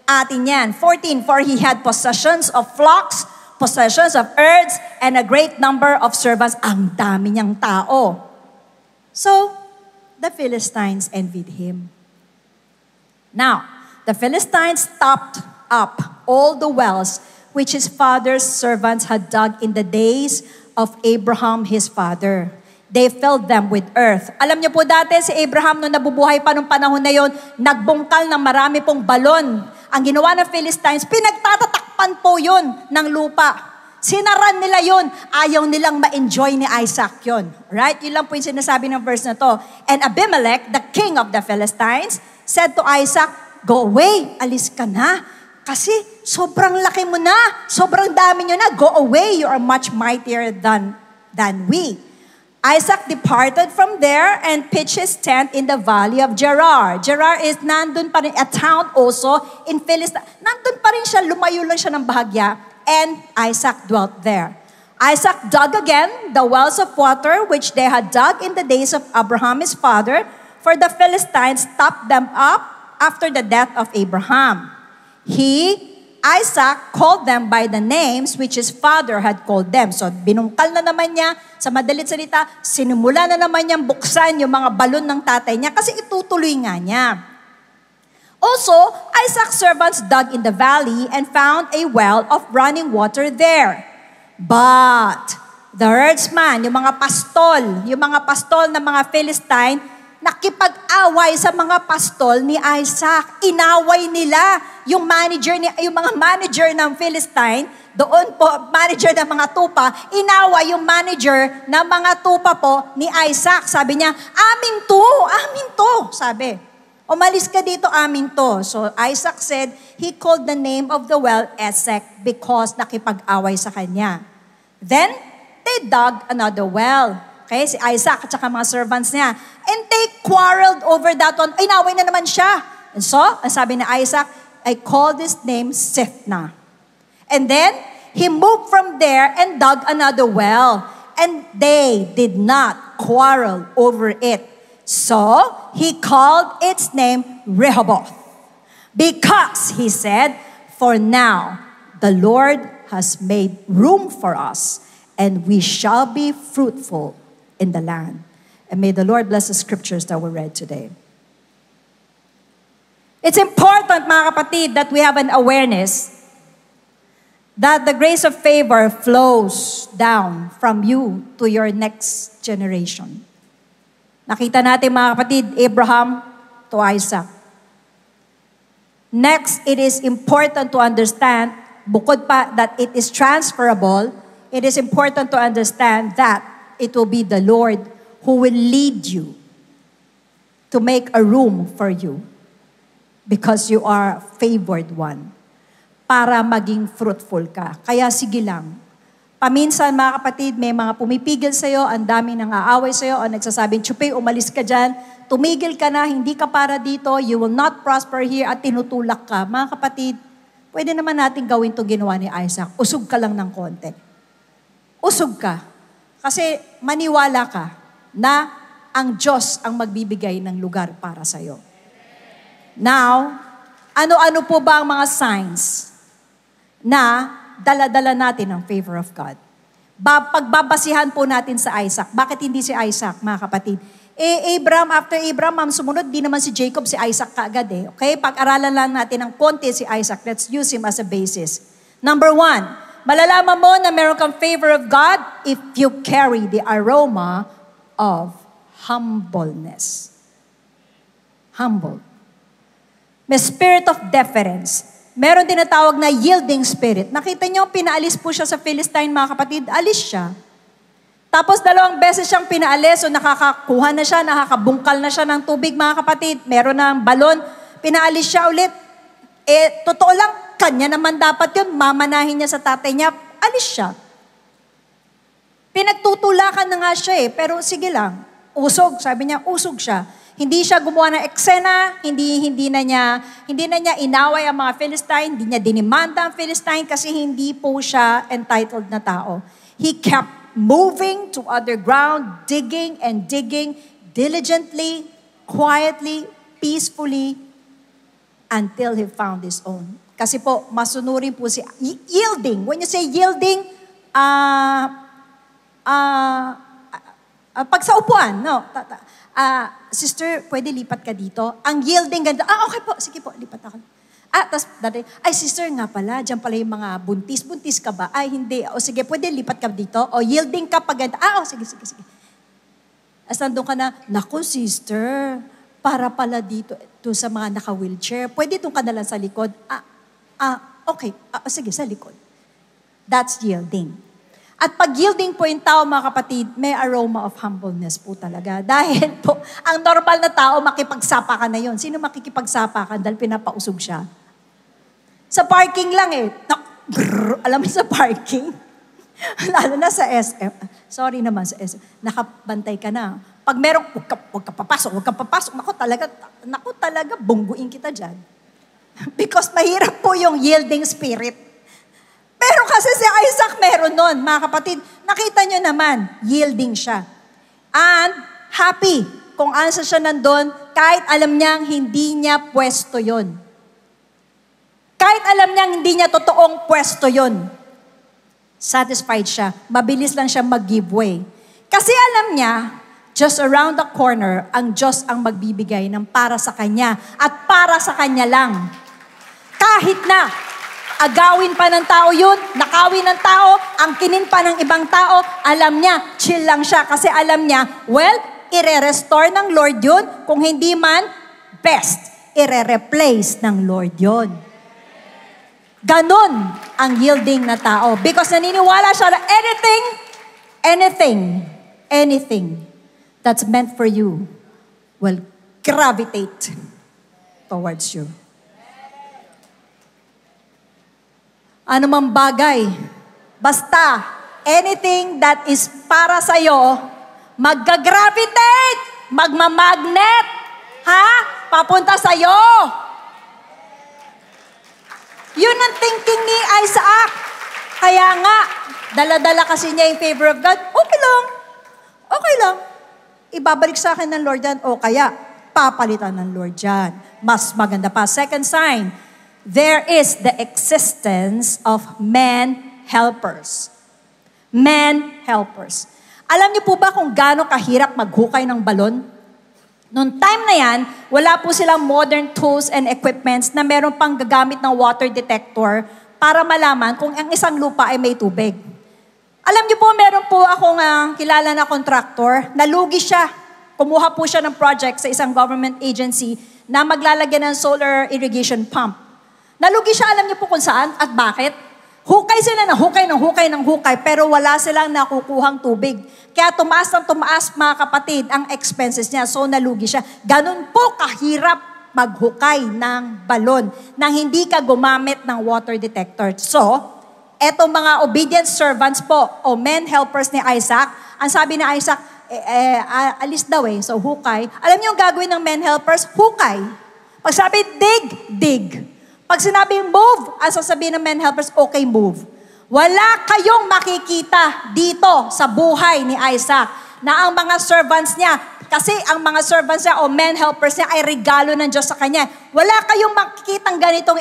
E: Atin yan. 14, for he had possessions of flocks, possessions of herds, and a great number of servants. Ang dami niyang tao. So, the Philistines envied him. Now, the Philistines stopped up all the wells which his father's servants had dug in the days of Abraham his father. They filled them with earth. Alam niyo po dati si Abraham nung nabubuhay pa nung panahon na yon, nagbungkal ng marami pong balon. Ang ginawa ng Philistines, pinagtatatakpan po yun ng lupa. Sinaran nila yun. Ayaw nilang ma-enjoy ni Isaac yun. Right? Yun lang po yung sinasabi ng verse na to. And Abimelech, the king of the Philistines, said to Isaac, go away, alis ka na. Kasi sobrang laki mo na, sobrang dami nyo na. Go away, you are much mightier than we. Isaac departed from there and pitched his tent in the valley of Gerar. Gerar is nandun pa rin, a town also in Philistine. Nandun pa rin siya, lumayo lang siya ng bahagya. And Isaac dwelt there. Isaac dug again the wells of water which they had dug in the days of Abraham his father, for the Philistines stopped them up after the death of Abraham. Isaac called them by the names which his father had called them. So binungkal na naman niya, sa madalit salita, sinimula na naman niyang buksan yung mga balon ng tatay niya kasi itutuloy nga niya. Also, Isaac's servants dug in the valley and found a well of running water there. But the herdsman, yung mga pastol ng mga Philistine, nakipag-away sa mga pastol ni Isaac. Inaway nila yung mga manager ng Philistine, doon po, manager ng mga tupa, inaway yung manager ng mga tupa po ni Isaac. Sabi niya, amin to, sabi. Umalis ka dito, amin to. So Isaac said, he called the name of the well Esek because nakipag-away sa kanya. Then, they dug another well. Okay, si Isaac at saka mga servants niya. And they quarreled over that one. Inaway na naman siya. And so, ang sabi ni Isaac, I call this name Sithna. And then, he moved from there and dug another well. And they did not quarrel over it. So he called its name Rehoboth, because he said, "For now the Lord has made room for us, and we shall be fruitful in the land." And may the Lord bless the scriptures that were read today. It's important, mga kapatid, that we have an awareness that the grace of favor flows down from you to your next generation. Nakita natin, mga kapatid, Abraham to Isaac. Next, it is important to understand, bukod pa that it is transferable, it is important to understand that it will be the Lord who will lead you to make a room for you because you are a favored one para maging fruitful ka. Kaya sige lang. Paminsan, mga kapatid, may mga pumipigil sa'yo, ang daming nang-aaway sa'yo, o nagsasabing, "Chupi, umalis ka dyan, tumigil ka na, hindi ka para dito, you will not prosper here," at tinutulak ka. Mga kapatid, pwede naman natin gawin itong ginawa ni Isaac. Usog ka lang ng konti. Usog ka. Kasi maniwala ka na ang Diyos ang magbibigay ng lugar para sa'yo. Now, ano-ano po ba ang mga signs na dala-dala natin ang favor of God? Pagbabasihan po natin sa Isaac. Bakit hindi si Isaac, mga kapatid? Abraham, after Abraham, sumunod, di naman si Jacob, si Isaac kaagad eh. Okay? Pag-aralan lang natin ng konti si Isaac. Let's use him as a basis. Number 1, malalaman mo na meron kang favor of God if you carry the aroma of humbleness. Humble. May spirit of deference. Meron tinatawag na yielding spirit. Nakita niyo, pinaalis po siya sa Philistine, mga kapatid. Alis siya. Tapos 2 beses siyang pinaalis, so nakakakuha na siya, nakakabungkal na siya ng tubig, mga kapatid. Meron ng balon. Pinaalis siya ulit. Totoo lang, kanya naman dapat yun. Mamanahin niya sa tatay niya. Alis siya. Pinagtutulakan na nga siya eh. Pero sige lang. Usog. Sabi niya, usog siya. Hindi siya gumawa ng eksena, hindi na niya inaway ang mga Philistine, hindi niya dinimanda ang Philistine kasi hindi po siya entitled na tao. He kept moving to other ground, digging and digging diligently, quietly, peacefully, until he found his own. Kasi po, masunurin po si yielding. When you say yielding, pag sa upuan, no? Sister, pwede lipat ka dito? Ang yielding ganda, okay po, sige po, lipat ako. Tapos dati, sister nga pala, dyan pala yung mga buntis. Buntis ka ba? Hindi. O sige, pwede lipat ka dito? O yielding ka pag ganda. Sige. As nandun ka na, naku sister, para pala dito sa mga naka-wheelchair, pwede itong ka na lang sa likod. Okay. Sige, sa likod. That's yielding. At pag yielding po yung tao, mga kapatid, may aroma of humbleness po talaga. Dahil po, ang normal na tao, makipagsapa ka na yun. Sino makikipagsapa ka dahil pinapausog siya? Sa parking lang eh. Alam mo sa parking? Lalo na sa SM. Sorry naman sa SM. Nakabantay ka na. Pag merong, huwag ka papasok. Naku talaga, bungguin kita dyan. Because mahirap po yung yielding spirit. Pero kasi si Isaac meron nun, mga kapatid. Nakita nyo naman, yielding siya. And happy kung asa siya nandun, kahit alam niyang hindi niya pwesto yon. Kahit alam niyang hindi niya totoong pwesto yon. Satisfied siya. Mabilis lang siya mag-give way. Kasi alam niya, just around the corner, ang Diyos ang magbibigay ng para sa kanya. At para sa kanya lang. Kahit na agawin pa ng tao yun, nakawin ng tao, angkinin pa ng ibang tao, alam niya, chill lang siya kasi alam niya, well, ire-restore ng Lord yun, kung hindi man, best, ire-replace ng Lord yun. Ganon ang yielding na tao because naniniwala siya na anything that's meant for you will gravitate towards you. Ano mang bagay, basta anything that is para sa'yo, magga-gravitate, magmamagnet, papunta sa'yo. Yun ang thinking ni Isaac. Kaya nga, dala-dala kasi niya yung favor of God, okay lang.
H: ibabalik sa akin ng Lord yan, o kaya, papalitan ng Lord yan. Mas maganda pa. Second sign, there is the existence of men helpers. Men helpers. Alam niyo po ba kung gaano kahirap maghukay ng balon? Noong time na yan, wala po silang modern tools and equipments na meron pang gagamit ng water detector para malaman kung ang isang lupa ay may tubig. Alam niyo po, meron po akong kilala na contractor, nalugi siya. Kumuha po siya ng project sa isang government agency na maglalagyan ng solar irrigation pump. Nalugi siya, alam niyo po kung saan at bakit? Hukay sila ng hukay, pero wala silang nakukuhang tubig. Kaya tumaas ng tumaas, mga kapatid, ang expenses niya. So, nalugi siya. Ganun po kahirap maghukay ng balon nang hindi ka gumamit ng water detector. So, etong mga obedient servants po, o men helpers ni Isaac, ang sabi ni Isaac, alis daw eh. So, hukay. Alam niyo yung gagawin ng men helpers? Hukay. Pag sabi, dig. Pag sinabing move, ang sasabihin ng men helpers, okay, move. Wala kayong makikita dito sa buhay ni Isaac na ang mga servants niya, kasi ang mga servants niya o men helpers niya ay regalo ng Diyos sa kanya. Wala kayong makikitang ganitong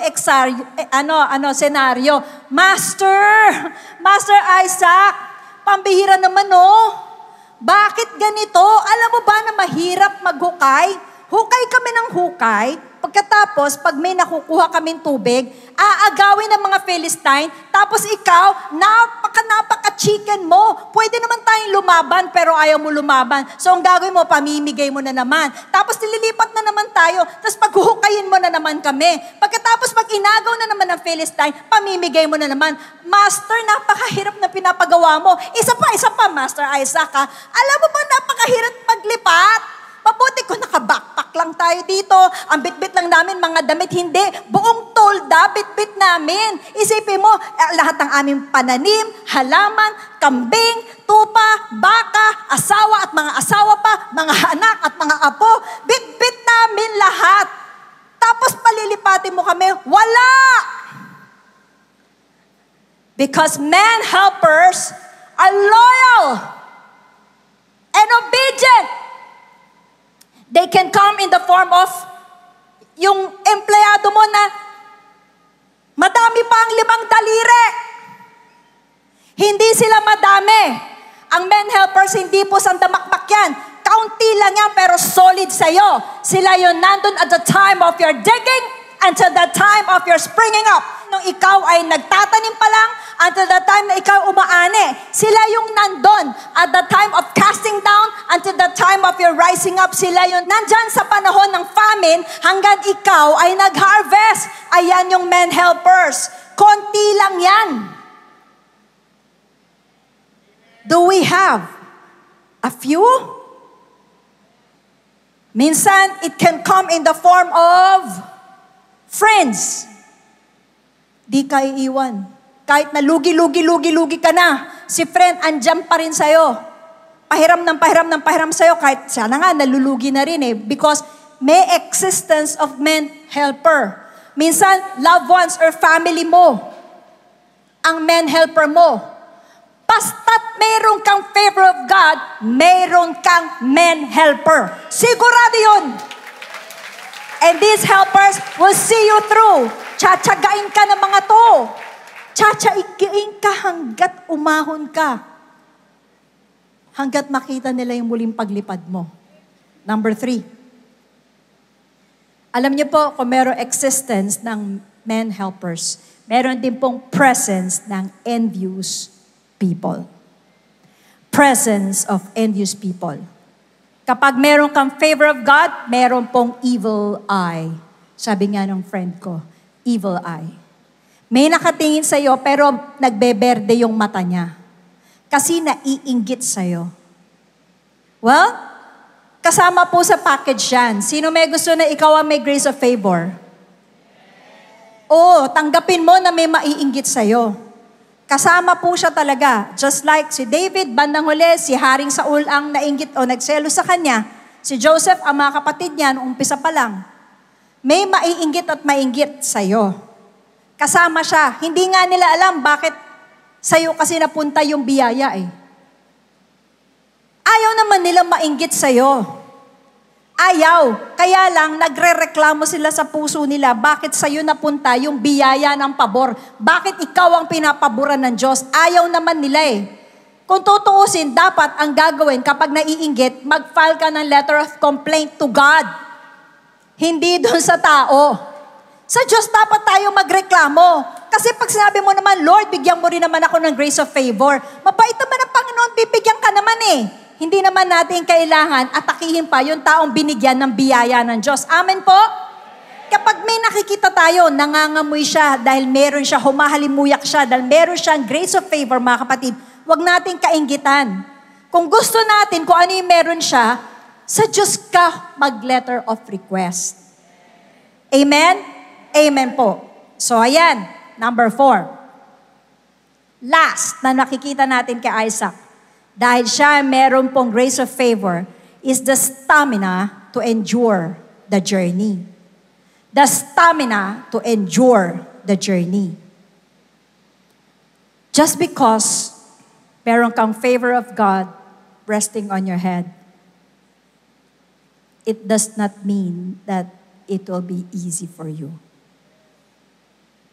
H: senaryo. Master Isaac, pambihira naman Bakit ganito? Alam mo ba na mahirap maghukay? Hukay kami ng hukay. Pagkatapos, pag may nakukuha kaming tubig, aagawin ng mga Philistine, tapos ikaw, napaka-chicken mo. Pwede naman tayong lumaban, pero ayaw mo lumaban. So, ang gagawin mo, pamimigay mo na naman. Tapos, nililipat na naman tayo, tapos paghuhukayin mo na naman kami. Pagkatapos, pag inagaw na naman ng Philistine, pamimigay mo na naman. Master, napakahirap na pinapagawa mo. Isa pa, Master Isaac, ha? Alam mo ba, napakahirap maglipat? Mabuti ko naka-backpack lang tayo dito. Ang bitbit lang namin, mga damit, hindi. Buong tolda, bitbit namin. Isipin mo, lahat ng aming pananim, halaman, kambing, tupa, baka, asawa at mga asawa pa, mga anak at mga apo, bitbit namin lahat. Tapos palilipatin mo kami, wala! Because men helpers are loyal and obedient. They can come in the form of yung empleyado mo na madami pa ang 5 daliri. Hindi sila madami. Ang men helpers, hindi po sandamakmak yan. Kaunti lang yan, pero solid sa'yo. Sila yun nandun at the time of your digging until the time of your springing up. Nung ikaw ay nagtatanim pa lang, until the time na ikaw umaani. Sila yung nandun. At the time of casting down, until the time of your rising up, sila yung nandyan sa panahon ng famine, hanggang ikaw ay nag-harvest. Ayan yung men helpers. Konti lang yan. Do we have a few? Minsan, it can come in the form of friends. Di ka iiwan. Kahit na lugi ka na, si friend andyan pa rin sa'yo. Pahiram sa'yo, kahit siya na nga, nalulugi na rin because may existence of men helper. Minsan, loved ones or family mo, ang men helper mo. Basta't mayroon kang favor of God, mayroon kang men helper. Sigurado yun. And these helpers will see you through. Tsatsagain ka ng mga to. Tsatsagain ka hanggat umahon ka. Hanggat makita nila yung muling paglipad mo. Number 3. Alam niyo po, kung meron existence ng men helpers, meron din pong presence ng envious people. Presence of envious people. Kapag meron kang favor of God, meron pong evil eye. Sabi nga ng friend ko, evil eye. May nakatingin sa'yo pero nagbeberde yung mata niya. Kasi naiinggit sa'yo. Well, kasama po sa package yan. Sino may gusto na ikaw ang may grace of favor? Oo, tanggapin mo na may maiinggit sa'yo. Kasama po siya talaga. Just like si David, bandang huli, si Haring Saul ang nainggit o nagselo sa kanya. Si Joseph, ang mga kapatid niya, noong umpisa pa lang. May maiinggit at mainggit sa'yo. Kasama siya. Hindi nga nila alam bakit sa'yo kasi napunta yung biyaya . Ayaw naman nila mainggit sa'yo. Ayaw. Kaya lang, nagre-reklamo sila sa puso nila. Bakit sa'yo napunta yung biyaya ng pabor? Bakit ikaw ang pinapaboran ng Diyos? Ayaw naman nila eh. Kung tutuusin, dapat ang gagawin kapag naiinggit, mag-file ka ng letter of complaint to God. Hindi doon sa tao. Sa Diyos dapat tayo magreklamo. Kasi pag sinabi mo naman, Lord, bigyan mo rin naman ako ng grace of favor. Mabait naman ang Panginoon, bibigyan ka naman eh. Hindi naman natin kailangan atakihin pa yung taong binigyan ng biyaya ng Diyos. Amen po? Kapag may nakikita tayo, nangangamoy siya dahil meron siya, humahalimuyak siya dahil meron siyang grace of favor, mga kapatid, huwag natin kainggitan. Kung gusto natin, kung ano yung meron siya, sa Diyos ka mag-letter of request. Amen? Amen po. So ayan, number 4. Last na nakikita natin kay Isaac, dahil siya meron pong grace of favor, is the stamina to endure the journey. The stamina to endure the journey. Just because meron kang favor of God resting on your head, it does not mean that it will be easy for you.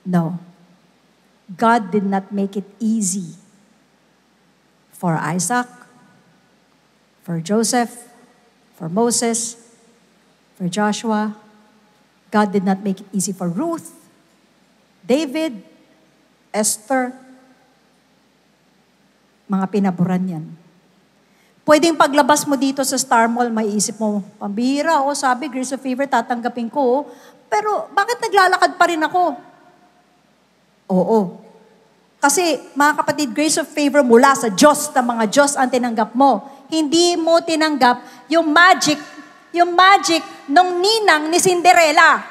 H: No. God did not make it easy for Isaac, for Joseph, for Moses, for Joshua. God did not make it easy for Ruth, David, Esther. Mga pinaboran yan. Pwedeng paglabas mo dito sa Star Mall, maiisip mo, pambihira, sabi, grace of favor, tatanggapin ko. Pero bakit naglalakad pa rin ako? Oo. Kasi, mga kapatid, grace of favor mula sa Diyos na mga Diyos ang tinanggap mo. Hindi mo tinanggap yung magic nung ninang ni Cinderella.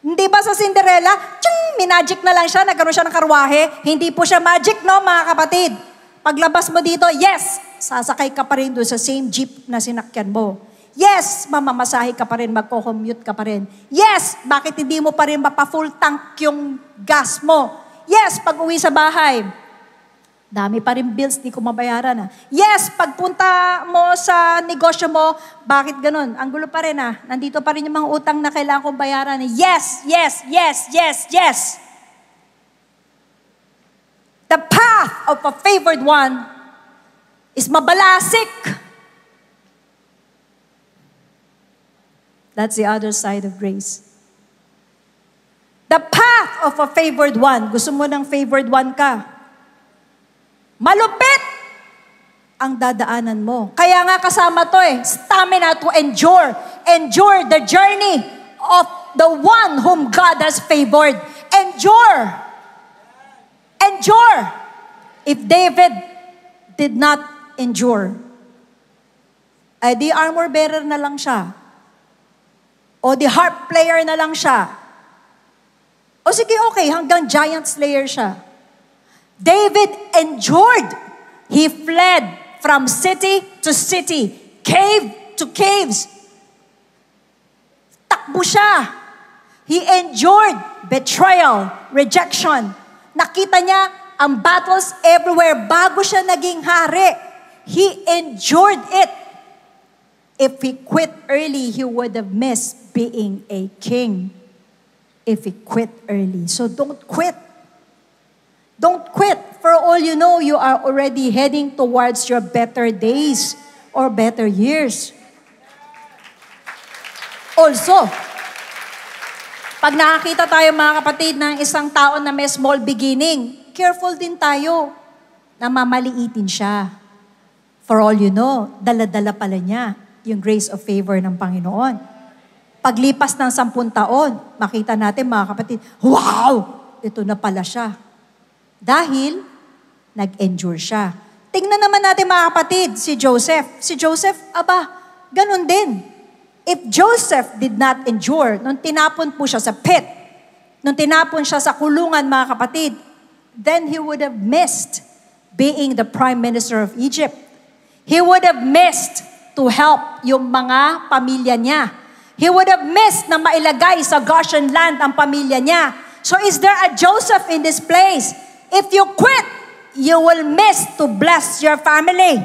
H: Hindi ba sa Cinderella, minagic na lang siya, nagkaroon siya ng karwahe. Hindi po siya magic, no, mga kapatid? Paglabas mo dito, yes, sasakay ka pa rin doon sa same jeep na sinakyan mo. Yes, mamamasahe ka pa rin, magko-commute ka pa rin. Yes, bakit hindi mo pa rin mapa-full tank yung gas mo? Yes, pag uwi sa bahay, dami pa rin bills, di ko mabayaran. Yes, pagpunta mo sa negosyo mo, bakit ganun? Ang gulo pa rin nandito pa rin yung mga utang na kailangan kong bayaran. Yes, yes, yes, yes, yes. The path of a favored one is mabalasik. That's the other side of grace. The path of a favored one. Gusto mo ng favored one ka. Malupit ang dadaanan mo. Kaya nga kasama to stamina to endure. Endure the journey of the one whom God has favored. Endure. Endure. If David did not endure, di armor bearer na lang siya. O di harp player na lang siya. O sige, okay, hanggang giant slayer siya. David endured. He fled from city to city, cave to caves. Takbo siya. He endured betrayal, rejection. Nakita niya ang battles everywhere bago siya naging hari. He endured it. If he quit early, he would have missed being a king. If he quit early. So don't quit. Don't quit. For all you know, you are already heading towards your better days or better years. Also, pag nakakita tayo mga kapatid ng isang tao na may small beginning, careful din tayo na mamaliitin siya. For all you know, dala-dala pala niya yung grace of favor ng Panginoon. Paglipas ng 10 taon, makita natin mga kapatid, wow! Ito na pala siya. Dahil, nag-endure siya. Tingnan naman natin mga kapatid, si Joseph. Si Joseph, ganun din. If Joseph did not endure, nung tinapon po siya sa pit, nung tinapon siya sa kulungan mga kapatid, then he would have missed being the prime minister of Egypt. He would have missed to help yung mga pamilya niya. He would have missed na mailagay sa Goshen land ang pamilya niya. So is there a Joseph in this place? If you quit, you will miss to bless your family.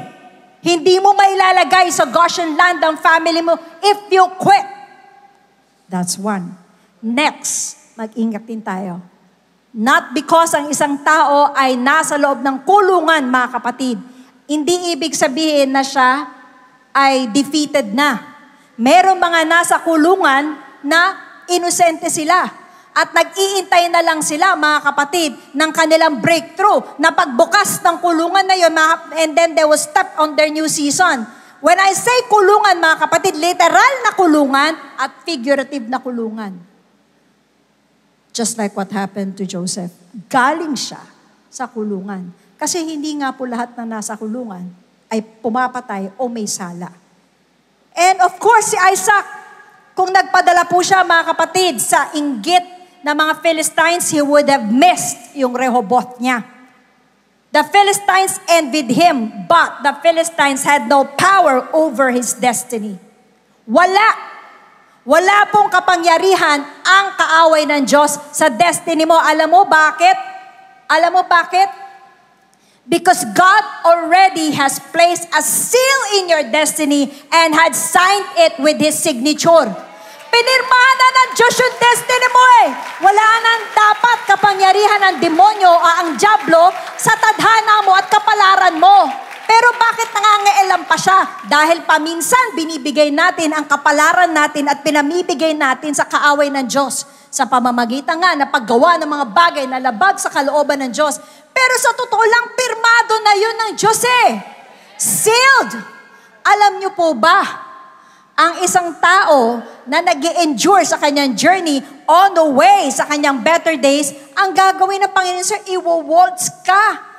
H: Hindi mo mailalagay sa Goshen land ang family mo if you quit. That's one. Next, mag-ingat din tayo. Not because ang isang tao ay nasa loob ng kulungan, mga kapatid. Hindi ibig sabihin na siya ay defeated na. Merong mga nasa kulungan na inosente sila. At nag-iintay na lang sila, mga kapatid, ng kanilang breakthrough na pagbukas ng kulungan na yun, and then they will step on their new season. When I say kulungan, mga kapatid, literal na kulungan at figurative na kulungan. Just like what happened to Joseph. Galing siya sa kulungan. Kasi hindi nga po lahat ng nasa kulungan ay pumapatay o may sala. And of course, si Isaac, kung nagpadala po siya, mga kapatid, sa inggit na mga Philistines, he would have missed yung Rehoboth niya. The Philistines envied him, but the Philistines had no power over his destiny. Wala pong kapangyarihan ang kaaway ng Diyos sa destiny mo. Alam mo bakit? Because God already has placed a seal in your destiny and had signed it with His signature. Pinirmahan na ng Diyos yung destiny mo eh. Wala nang dapat kapangyarihan ng demonyo o ang diablo sa tadhana mo at kapalaran mo. Pero bakit nangangailan pa siya? Dahil paminsan binibigay natin ang kapalaran natin at pinamibigay natin sa kaaway ng Diyos sa pamamagitan nga na paggawa ng mga bagay na labag sa kalooban ng Diyos. Pero sa totoo lang, pirmado na yun ng Diyos eh. Sealed. Alam niyo po ba, ang isang tao na nag-endure sa kanyang journey on the way sa kanyang better days, ang gagawin ng Panginoon, sir, iwo-waltz ka.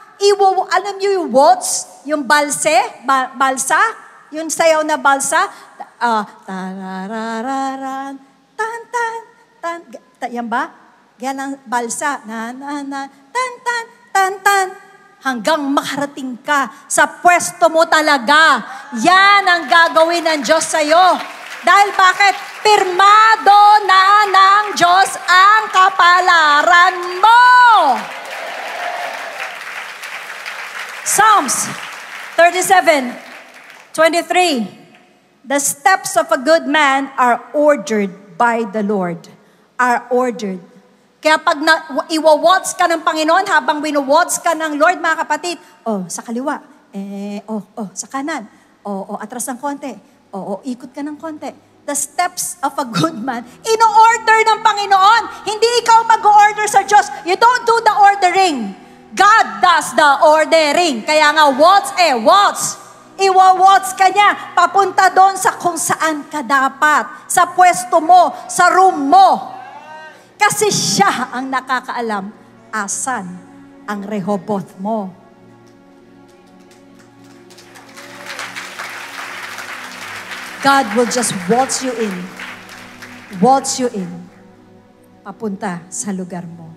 H: Alam niyo yung waltz? Yung balsa? Yung sayaw na balsa? Tararararan, tan-tan, tan. Yan ba? Yan ang balsa. Na-na-na, tan-tan, tan-tan. Hanggang makarating ka sa pwesto mo talaga. Yan ang gagawin ng Diyos sa'yo. Dahil bakit? Pirmado na ng Diyos ang kapalaran mo. Psalms 37:23. The steps of a good man are ordered by the Lord. Are ordered. Kaya pag iwa-waltz ka ng Panginoon, habang wino-waltz ka ng Lord, mga kapatid, sa kaliwa, sa kanan, atras ng konti, ikot ka ng konti. The steps of a good man, ino-order ng Panginoon. Hindi ikaw mag-order sa Diyos. You don't do the ordering. God does the ordering. Kaya nga, waltz. Iwa-waltz ka niya, papunta doon sa kung saan ka dapat, sa pwesto mo, sa room mo. Kasi siya ang nakakaalam asan ang Rehoboth mo. God will just waltz you in, papunta sa lugar mo.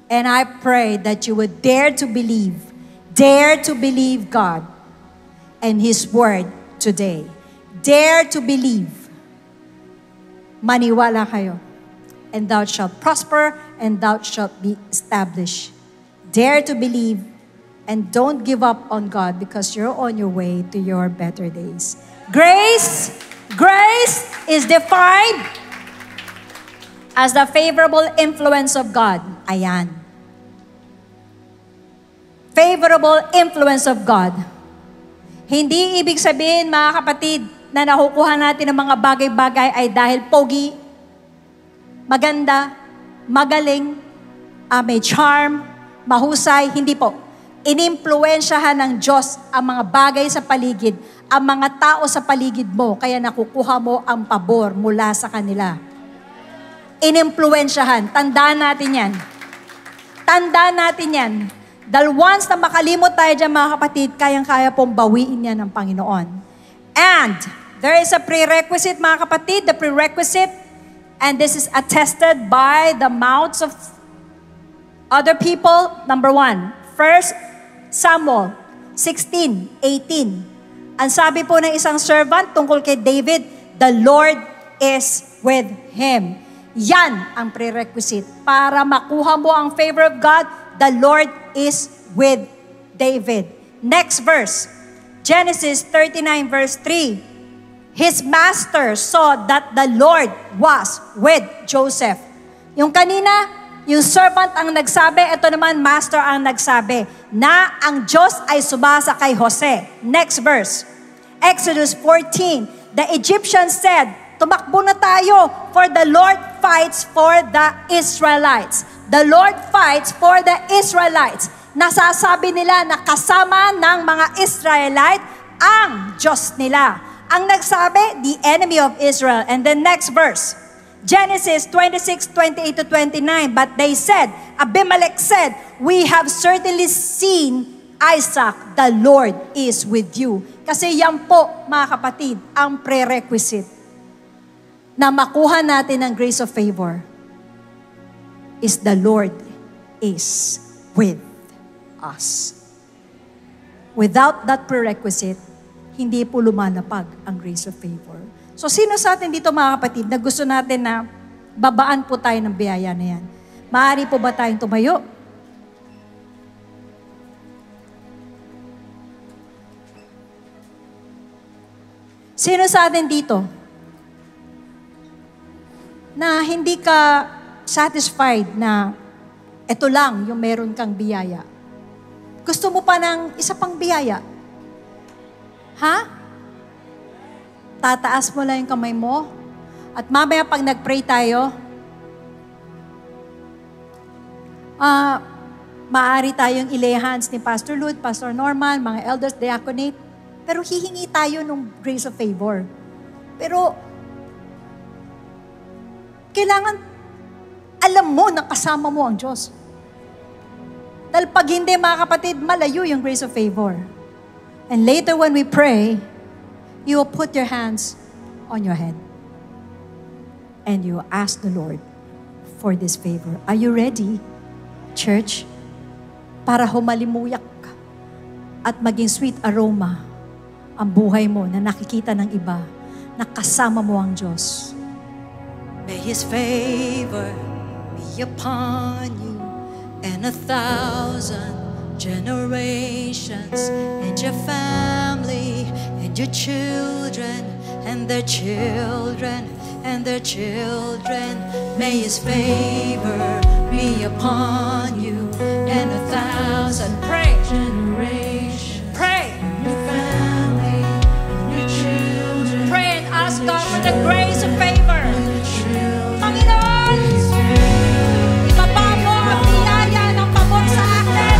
H: And I pray that you would dare to believe God and His Word today. Dare to believe. Maniwala kayo. And thou shalt prosper, and thou shalt be established. Dare to believe, and don't give up on God because you're on your way to your better days. Grace is defined as the favorable influence of God. Ayan. Favorable influence of God. Hindi ibig sabihin, mga kapatid, na nakukuha natin ng mga bagay-bagay ay dahil pogi, maganda, magaling, may charm, mahusay. Hindi po. Inimpluwensyahan ng Diyos ang mga bagay sa paligid, ang mga tao sa paligid mo, kaya nakukuha mo ang pabor mula sa kanila. Inimpluwensyahan. Tandaan natin yan. Dahil once na makalimot tayo dyan, mga kapatid, kayang-kaya pong bawiin yan ng Panginoon. And there is a prerequisite, mga kapatid, the prerequisite. And this is attested by the mouths of other people. Number 1, 1 Samuel 16:18. Ang sabi po ng isang servant tungkol kay David, the Lord is with him. Yan ang prerequisite. Para makuha mo ang favor of God, the Lord is with David. Next verse, Genesis 39 verse 3. His master saw that the Lord was with Joseph. Yung kanina, yung servant ang nagsabi, ito naman master ang nagsabi, na ang Diyos ay sumasa kay Jose. Next verse. Exodus 14. The Egyptians said, tumakbo na tayo, for the Lord fights for the Israelites. The Lord fights for the Israelites. Nasasabi nila na kasama ng mga Israelite ang Diyos nila. Ang nagsabi, the enemy of Israel. And then next verse, Genesis 26:28-29. But they said, Abimelech said, we have certainly seen Isaac, the Lord is with you. Kasi yan po, mga kapatid, ang prerequisite na makuha natin ang grace of favor is the Lord is with us. Without that prerequisite, hindi po lumalapag ang grace of favor. So sino sa atin dito mga kapatid na gusto natin na babaan po tayo ng biyaya na yan? Maaari po ba tayong tumayo? Sino sa atin dito na hindi ka satisfied na ito lang yung meron kang biyaya? Gusto mo pa ng isa pang biyaya? Ha? Tataas mo lang yung kamay mo at mamaya pag nag-pray tayo, maaari tayong ilay hands ni Pastor Lud, Pastor Norman, mga elders, diaconate, pero hihingi tayo ng grace of favor. Pero kailangan alam mo na kasama mo ang Diyos. Dahil pag hindi, mga kapatid, malayo yung grace of favor. And later when we pray, you will put your hands on your head. And you ask the Lord for this favor. Are you ready, church? Para humalimuyak at maging sweet aroma ang buhay mo na nakikita ng iba, na kasama mo ang Diyos.
A: May His favor be upon you and 1,000 generations, and your family, and your children, and their children, and their children. May His favor be upon you and 1,000 generations.
H: Pray.
A: Your family, and your children.
H: Pray and ask God for the grace of favor. Panginoon, ibaba mo ang biyaya ng pabor sa akin.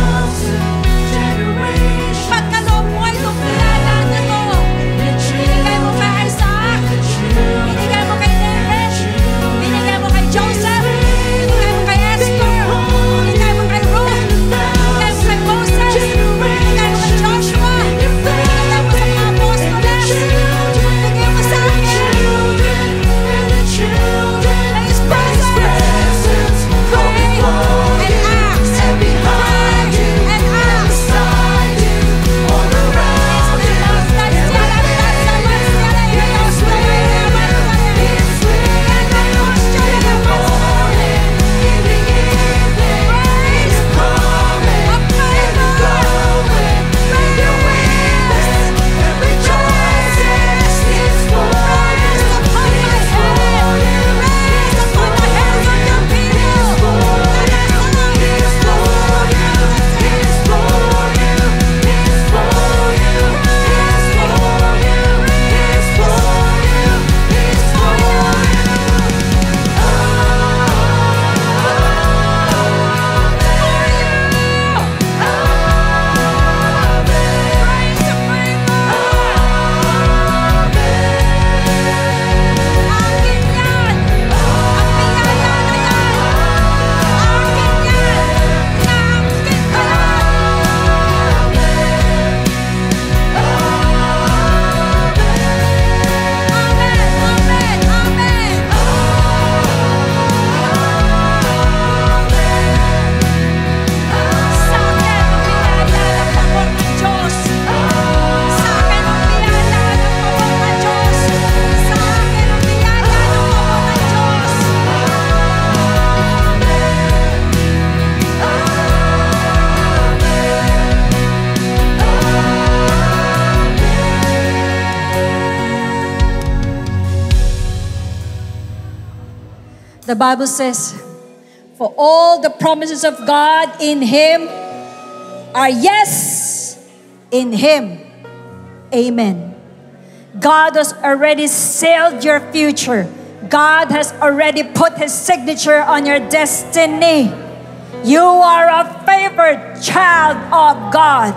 H: Pagkaloob mo itong biyaya na to. Binigay mo kay Isaac. Binigay mo kay David. Binigay mo kay Joseph. Binigay mo kay Esther. Binigay mo kay Ruth. Binigay mo kay The Bible says, for all the promises of God in Him are yes, in Him, amen. God has already sealed your future. God has already put His signature on your destiny. You are a favored child of God.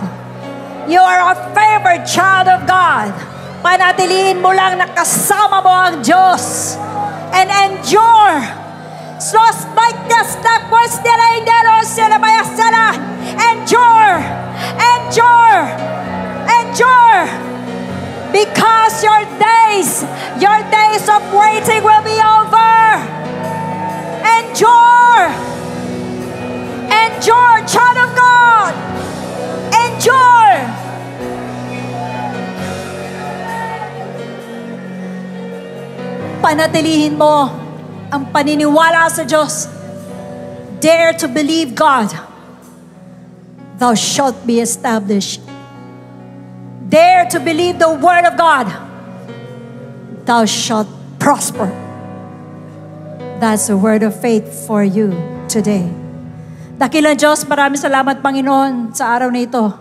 H: You are a favored child of God. Panatiliin mo lang na kasama mo ang Diyos. And endure. Sos like the step was endure. Endure. Endure. Because your days of waiting will be over. Endure. Endure, child of God. Endure. Panatilihin mo ang paniniwala sa Diyos. Dare to believe God. Thou shalt be established. Dare to believe the word of God. Thou shalt prosper. That's the word of faith for you today. Dakilang Diyos, maraming salamat, Panginoon, sa araw na ito.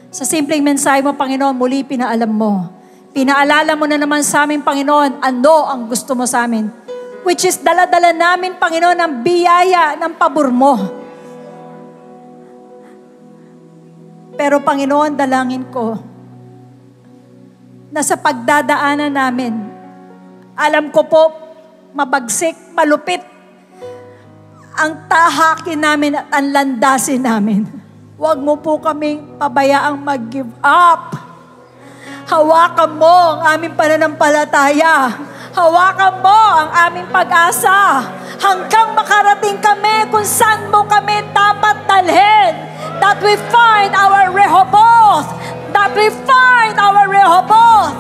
H: Sa simpleng mensahe mo, Panginoon, muli pinaalam mo. Pinaalala mo na naman sa amin, Panginoon, ano ang gusto mo sa amin. Which is dala-dala namin, Panginoon, ang biyaya ng pabor mo. Pero, Panginoon, dalangin ko na sa pagdadaanan namin, alam ko po, mabagsik, malupit, ang tahakin namin at ang landasin namin. Huwag mo po kaming pabayaang mag-give up. Hawakan mo ang aming pananampalataya. Hawakan mo ang aming pag-asa hanggang makarating kami kung saan mo kami dapat dalhin. That we find our Rehoboth. That we find our Rehoboth.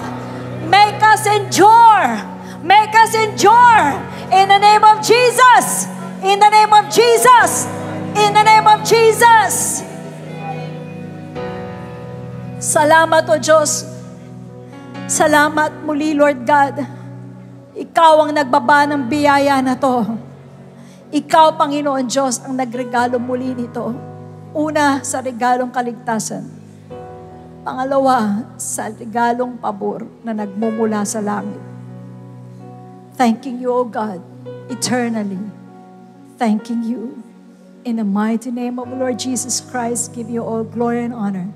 H: Make us endure. Make us endure. In the name of Jesus. In the name of Jesus. In the name of Jesus. Salamat o Diyos. Salamat muli, Lord God. Ikaw ang nagbaba ng biyaya na to. Ikaw, Panginoon Diyos, ang nagregalo muli nito. Una, sa regalong kaligtasan. Pangalawa, sa regalong pabor na nagmumula sa langit. Thanking you, O God, eternally. Thanking you. In the mighty name of the Lord Jesus Christ, give you all glory and honor.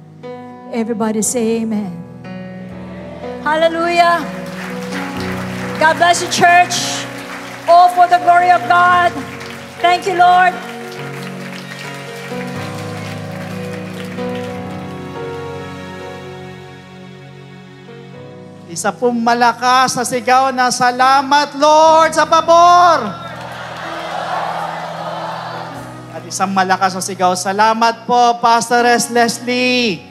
H: Everybody say amen. Hallelujah. God bless you, church. All for the glory of God. Thank you, Lord.
F: Isa pong malakas na sigaw na salamat, Lord, sa pabor. At isang malakas na sigaw, salamat po, Pastor Leslie.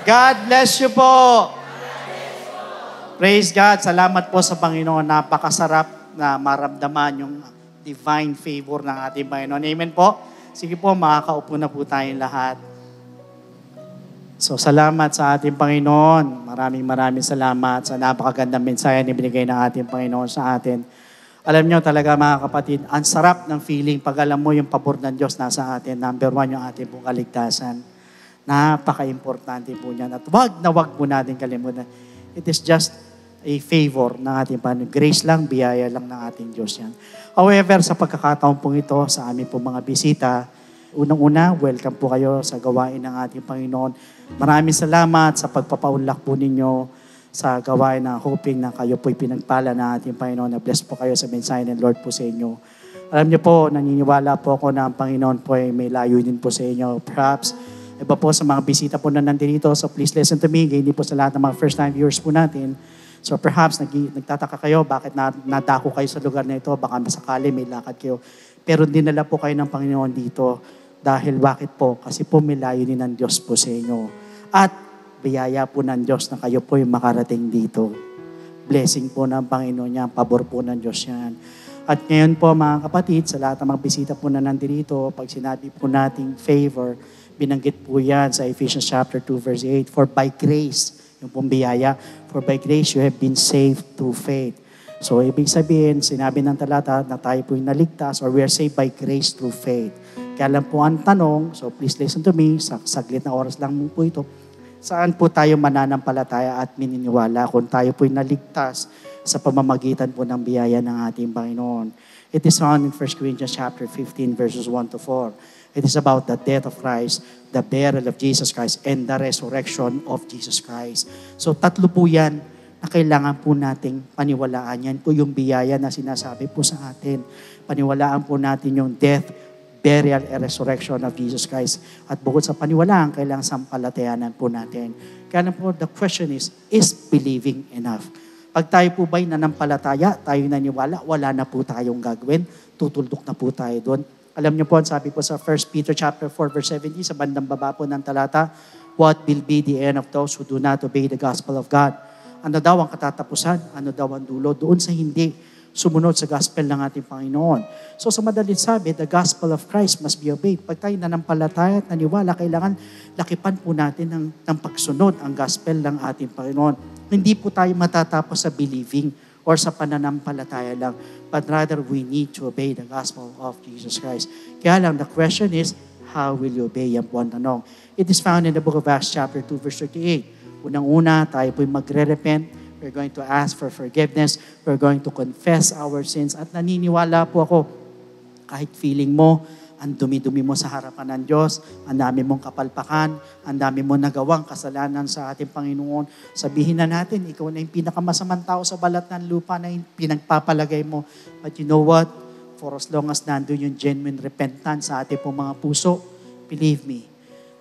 F: God bless you po. Praise God. Salamat po sa Panginoon. Napakasarap na maramdaman yung divine favor ng ating Panginoon. Amen po. Sige po, makakaupo na po tayong lahat. So, salamat sa ating Panginoon. Maraming salamat sa napakagandang mensahe na binigay ng ating Panginoon sa atin. Alam nyo talaga mga kapatid, ang sarap ng feeling pag alam mo yung pabor ng Diyos nasa atin. Number 1, yung ating pong kaligtasan. Napaka-importante po niyan. At wag po natin kalimutan. It is just a favor ng ating Panginoon. Grace lang, biyaya lang ng ating Diyos yan. However, sa pagkakataon pong ito, sa aming pong mga bisita, unang-una, welcome po kayo sa gawain ng ating Panginoon. Maraming salamat sa pagpapaunlak po ninyo sa gawain ng hoping na kayo po'y pinagpala ng ating Panginoon. Na bless po kayo sa mensahe ng Lord po sa inyo. Alam niyo po, naniniwala po ako na ang Panginoon po ay may layunin po sa inyo. Perhaps, iba po sa mga bisita po na nandito, so please listen to me. Hindi po sa lahat ng mga first-time viewers po natin. So perhaps nagtataka kayo, bakit nadako kayo sa lugar na ito? Baka masakali may lakad kayo. Pero dinala po kayo ng Panginoon dito. Dahil bakit po? Kasi po may layunin ng Diyos po sa inyo. At biyaya po ng Diyos na kayo po yung makarating dito. Blessing po ng Panginoon niya, pabor po ng Diyos yan. At ngayon po mga kapatid, sa lahat ng mga bisita po na nandito, pag sinabi po nating favor, binanggit po yan sa Ephesians chapter 2 verse 8, for by grace, yung pong biyaya, for by grace you have been saved through faith.
K: So, ibig sabihin, sinabi ng talata na tayo po'y naligtas or we are saved by grace through faith. Kaya lang po ang tanong, so please listen to me, sa saglit na oras lang po ito, saan po tayo mananampalataya at mininiwala kung tayo po'y naligtas sa pamamagitan po ng biyaya ng ating Panginoon. It is found in 1 Corinthians chapter 15 verses 1 to 4. It is about the death of Christ, the burial of Jesus Christ, and the resurrection of Jesus Christ. So tatlo po yan na kailangan po nating paniwalaan. Yan po yung biyaya na sinasabi po sa atin. Paniwalaan po natin yung death, burial, and resurrection of Jesus Christ. At bukod sa paniwalaan, kailangan sampalatayanan po natin. Kaya na po, the question is believing enough? Pag tayo po ba'y nanampalataya, tayo naniwala, wala na po tayong gagawin, tutuldok na po tayo doon. Alam niyo po, sabi po sa 1 Peter chapter 4 verse 17, sa bandang baba po ng talata, what will be the end of those who do not obey the gospel of God? Ano daw ang katatapusan? Ano daw ang dulo? Doon sa hindi sumunod sa gospel ng ating Panginoon. So sa madalit sabi, the gospel of Christ must be obeyed. Pag tayo nanampalataya at naniwala, kailangan lakipan po natin ng pagsunod ang gospel ng ating Panginoon. Hindi po tayo matatapos sa believing or sa pananampalataya lang, but rather we need to obey the gospel of Jesus Christ. Kaya lang, the question is, how will you obey? Yan po ang tanong. It is found in the book of Acts chapter 2 verse 38. Unang-una, tayo po'y magre-repent. We're going to ask for forgiveness. We're going to confess our sins. At naniniwala po ako, kahit feeling mo, ang dumi-dumi mo sa harapan ng Diyos, ang dami mong kapalpakan, ang dami mong nagawang kasalanan sa ating Panginoon. Sabihin na natin, ikaw na yung pinakamasamang tao sa balat ng lupa na yung pinagpapalagay mo. But you know what? For as long as nandun yung genuine repentance sa ating pong mga puso, believe me,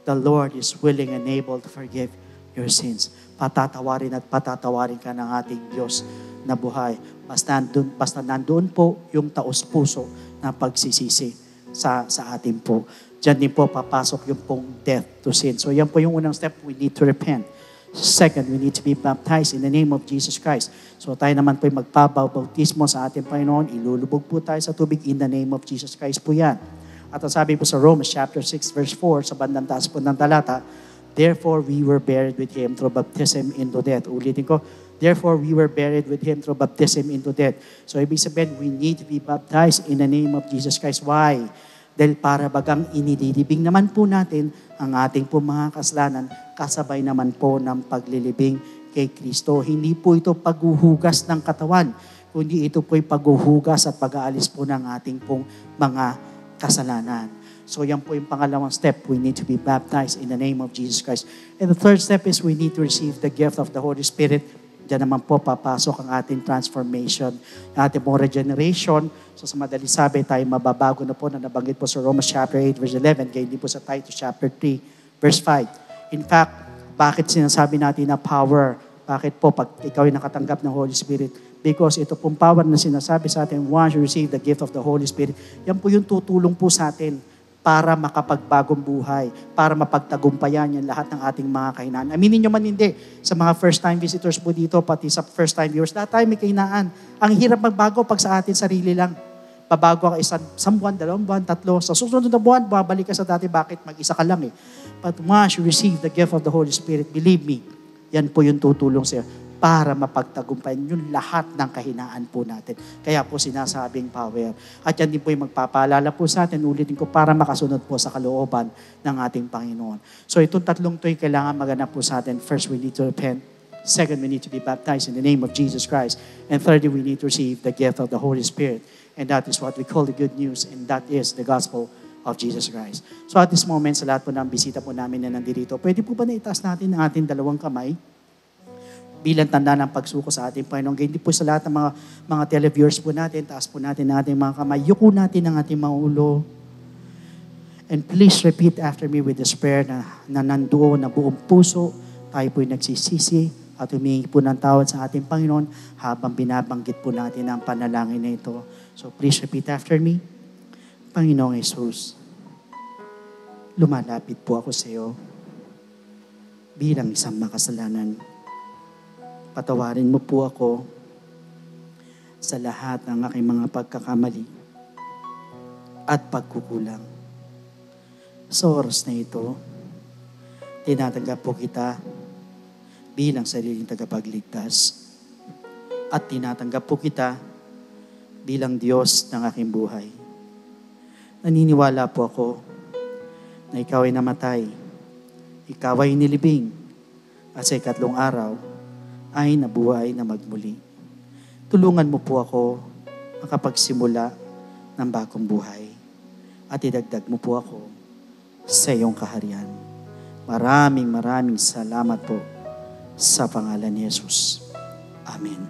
K: the Lord is willing and able to forgive your sins. Patatawarin at patatawarin ka ng ating Diyos na buhay. Basta nandun po yung taos-puso na pagsisisi sa atin po. Diyan din po papasok yung pong death to sin. So yan po yung unang step, we need to repent. Second, we need to be baptized in the name of Jesus Christ. So tayo naman po yung magpabautismo sa ating Panginoon, ilulubog po tayo sa tubig in the name of Jesus Christ po yan. At ang sabi po sa Romans chapter 6 verse 4, sa bandang taas po ng talata, therefore, we were buried with Him through baptism into death. Ulitin ko, therefore, we were buried with Him through baptism into death. So, ibig sabihin, we need to be baptized in the name of Jesus Christ. Why? Dahil para bagang inililibing naman po natin ang ating po mga kasalanan, kasabay naman po ng paglilibing kay Kristo. Hindi po ito paghuhugas ng katawan, kundi ito po'y paghuhugas at pag-aalis po ng ating pong mga kasalanan. So yan po yung pangalawang step. We need to be baptized in the name of Jesus Christ. And the third step is we need to receive the gift of the Holy Spirit. Diyan naman po papasok ang ating transformation, ang ating pong regeneration. So sa madali sabi, tayo mababago na po na nabanggit po sa Romans chapter 8 verse 11, kaya hindi po sa Titus chapter 3 verse 5. In fact, bakit sinasabi natin na power? Bakit po pag ikaw ay nakatanggap ng Holy Spirit? Because ito pong power na sinasabi sa atin, once you receive the gift of the Holy Spirit, yan po yung tutulong po sa atin para makapagbagong buhay, para mapagtagumpayan yan lahat ng ating mga kahinaan. Aminin nyo man hindi, sa mga first-time visitors po dito, pati sa first-time viewers, lahat tayo may kahinaan. Ang hirap magbago pag sa atin sarili lang. Babago ka isang buwan, 2 buwan, 3. Sa susunod na buwan, babalik ka sa dati, bakit mag-isa ka lang eh. But once you receive the gift of the Holy Spirit, believe me, yan po yung tutulong sa'yo para mapagtagumpayan yung lahat ng kahinaan po natin. Kaya po sinasabing power. At yan din po yung magpapaalala po sa atin, ulitin ko, para makasunod po sa kalooban ng ating Panginoon. So itong tatlong ito yung kailangan maganap po sa atin. First, we need to repent. Second, we need to be baptized in the name of Jesus Christ. And thirdly, we need to receive the gift of the Holy Spirit. And that is what we call the good news, and that is the gospel of Jesus Christ. So at this moment, sa lahat po ng bisita po namin na nandito, pwede po ba na itaas natin ang ating dalawang kamay bilang tanda ng pagsuko sa ating Panginoon? Hindi po sa lahat ng mga televiewers po natin, taas po natin ang ating mga kamay, yuko natin ang ating mga ulo. And please repeat after me with this prayer na nandoon na buong puso, tayo po'y nagsisisi at humingi po ng tawad sa ating Panginoon habang binabanggit po natin ang panalangin na ito. So please repeat after me. Panginoong Jesus, lumalapit po ako sa iyo bilang isang makasalanan. Patawarin mo po ako sa lahat ng aking mga pagkakamali at pagkukulang. Sa oras na ito, tinatanggap po kita bilang sariling tagapagligtas. at tinatanggap po kita bilang Diyos ng aking buhay. Naniniwala po ako na ikaw ay namatay, ikaw ay nilibing, at sa ikatlong araw ay nabuhay na magmuli. Tulungan mo po ako makapagsimula ng bagong buhay at idagdag mo po ako sa iyong kaharian. Maraming salamat po sa pangalan ni Jesus. Amen.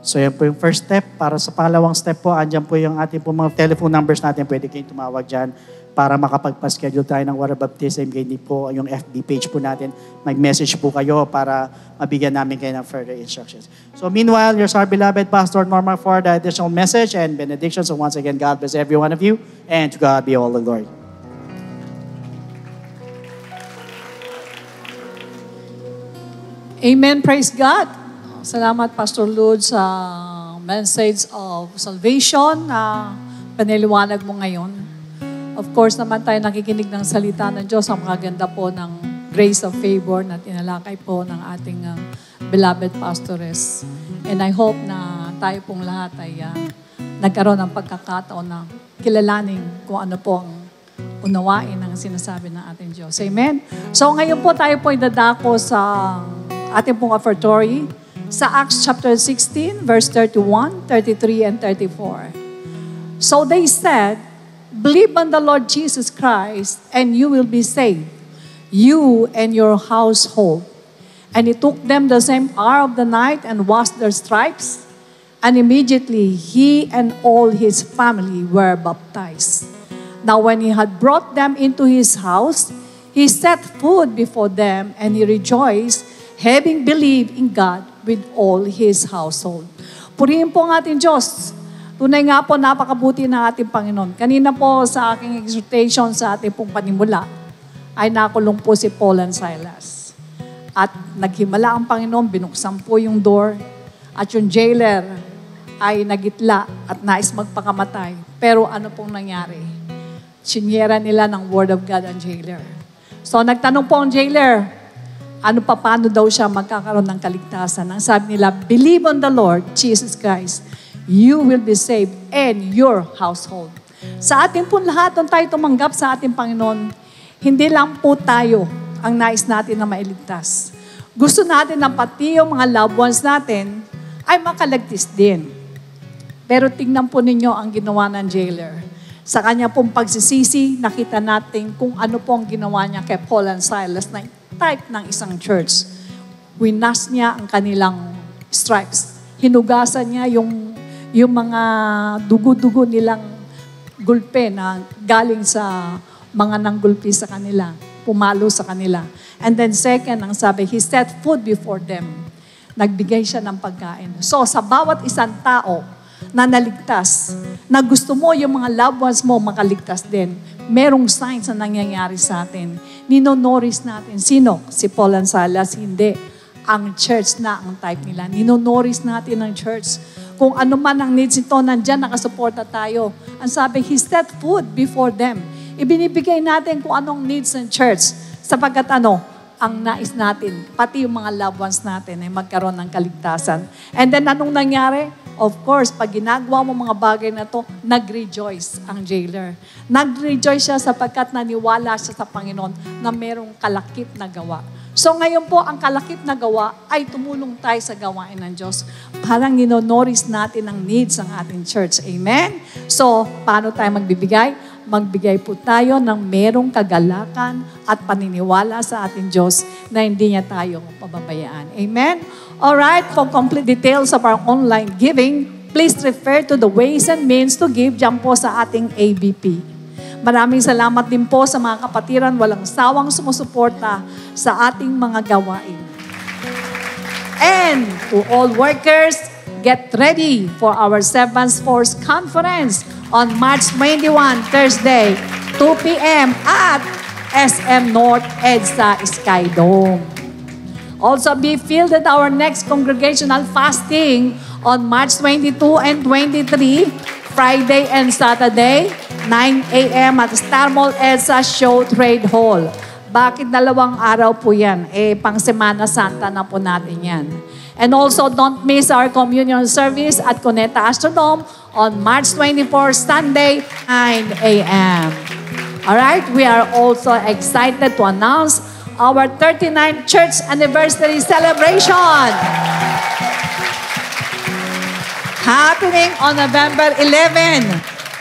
K: So yan po yung first step. Para sa pangalawang step po, andyan po yung ating po mga telephone numbers natin. Pwede kayong tumawag dyan para makapagpa-schedule tayo ng water baptism. Ganyan po yung FB page po natin. Mag-message po kayo para mabigyan namin kayo ng further instructions. So meanwhile, here's our beloved Pastor Norma for the additional message and benediction. So once again, God bless every one of you, and to God be all the glory.
B: Amen. Praise God. Salamat, Pastor Lud, sa message of salvation na paniliwanag mo ngayon. Of course, naman tayo nakikinig ng salita ng Diyos. Ang maganda po ng grace of favor na tinalakay po ng ating beloved pastores. And I hope na tayo pong lahat ay nagkaroon ng pagkakataon na kilalanin kung ano po ang unawain ng sinasabi ng ating Diyos. Amen? So ngayon po tayo po dadako sa ating pong offertory sa Acts chapter 16, verse 31, 33, and 34. So they said, "Believe on the Lord Jesus Christ, and you will be saved, you and your household." And he took them the same hour of the night and washed their stripes, and immediately he and all his family were baptized. Now when he had brought them into his house, he set food before them, and he rejoiced, having believed in God with all his household. Purihin po ang ating Diyos. Tunay nga po, napakabuti ng ating Panginoon. Kanina po sa aking exhortation sa ating pong panimula, ay nakulong po si Paul and Silas. At naghimala ang Panginoon, binuksan po yung door, at yung jailer ay nagitla at nais magpakamatay. Pero ano pong nangyari? Sinyera nila ng Word of God ang jailer. So nagtanong po ang jailer, paano daw siya magkakaroon ng kaligtasan? Ang sabi nila, "Believe on the Lord Jesus Christ, you will be saved and your household." Sa ating po lahat, nung tayo tumanggap sa ating Panginoon, hindi lang po tayo ang nais natin na mailigtas. Gusto natin na pati yung mga loved ones natin ay makalagtis din. Pero tingnan po ninyo ang ginawa ng jailer. Sa kanya pong pagsisisi, nakita natin kung ano po ang ginawa niya kay Paul and Silas na type ng isang church. Winas niya ang kanilang stripes. Hinugasan niya yung mga dugo-dugo nilang gulpe na galing sa mga nanggulpi sa kanila, pumalo sa kanila. And then second, ang sabi, he set food before them. Nagbigay siya ng pagkain. So sa bawat isang tao na naligtas, na gusto mo yung mga loved ones mo makaligtas din, merong signs na nangyayari sa atin. Ninonoris natin. Sino? Si Paul and Silas? Hindi. Ang church na ang type nila. Ninonoris natin ang church. Kung ano man ang needs nito, nandyan, nakasuporta tayo. Ang sabi, he set food before them. Ibinibigay natin kung anong needs ng church. Sapagkat ang nais natin, pati yung mga loved ones natin ay magkaroon ng kaligtasan. And then anong nangyari? Of course, pag ginagawa mo mga bagay na to, nag-rejoice ang jailer. Nag-rejoice siya sapagkat naniwala siya sa Panginoon na merong kalakip na gawa. So ngayon po, ang kalakip na gawa ay tumulong tayo sa gawain ng Diyos. Parang ninonoris natin ang needs ng ating church. Amen? So, paano tayo magbibigay? Magbigay po tayo ng merong kagalakan at paniniwala sa ating Diyos na hindi niya tayo pababayaan. Amen? Alright, for complete details of our online giving, please refer to the ways and means to give dyan po sa ating ABP. Maraming salamat din po sa mga kapatiran walang sawang sumusuporta sa ating mga gawain. And to all workers, get ready for our Seventh Force Conference on March 21, Thursday, 2 p.m. at SM North EDSA Sky Dome. Also be filled at our next congregational fasting on March 22 and 23, Friday and Saturday, 9 a.m. at Star Mall EDSA Show Trade Hall. Bakit 2 araw po yan? Pang Semana Santa na po natin yan. And also, don't miss our communion service at Cuneta Astrodome on March 24, Sunday, 9 a.m. Alright, we are also excited to announce our 39th church anniversary celebration. Happening on November 11,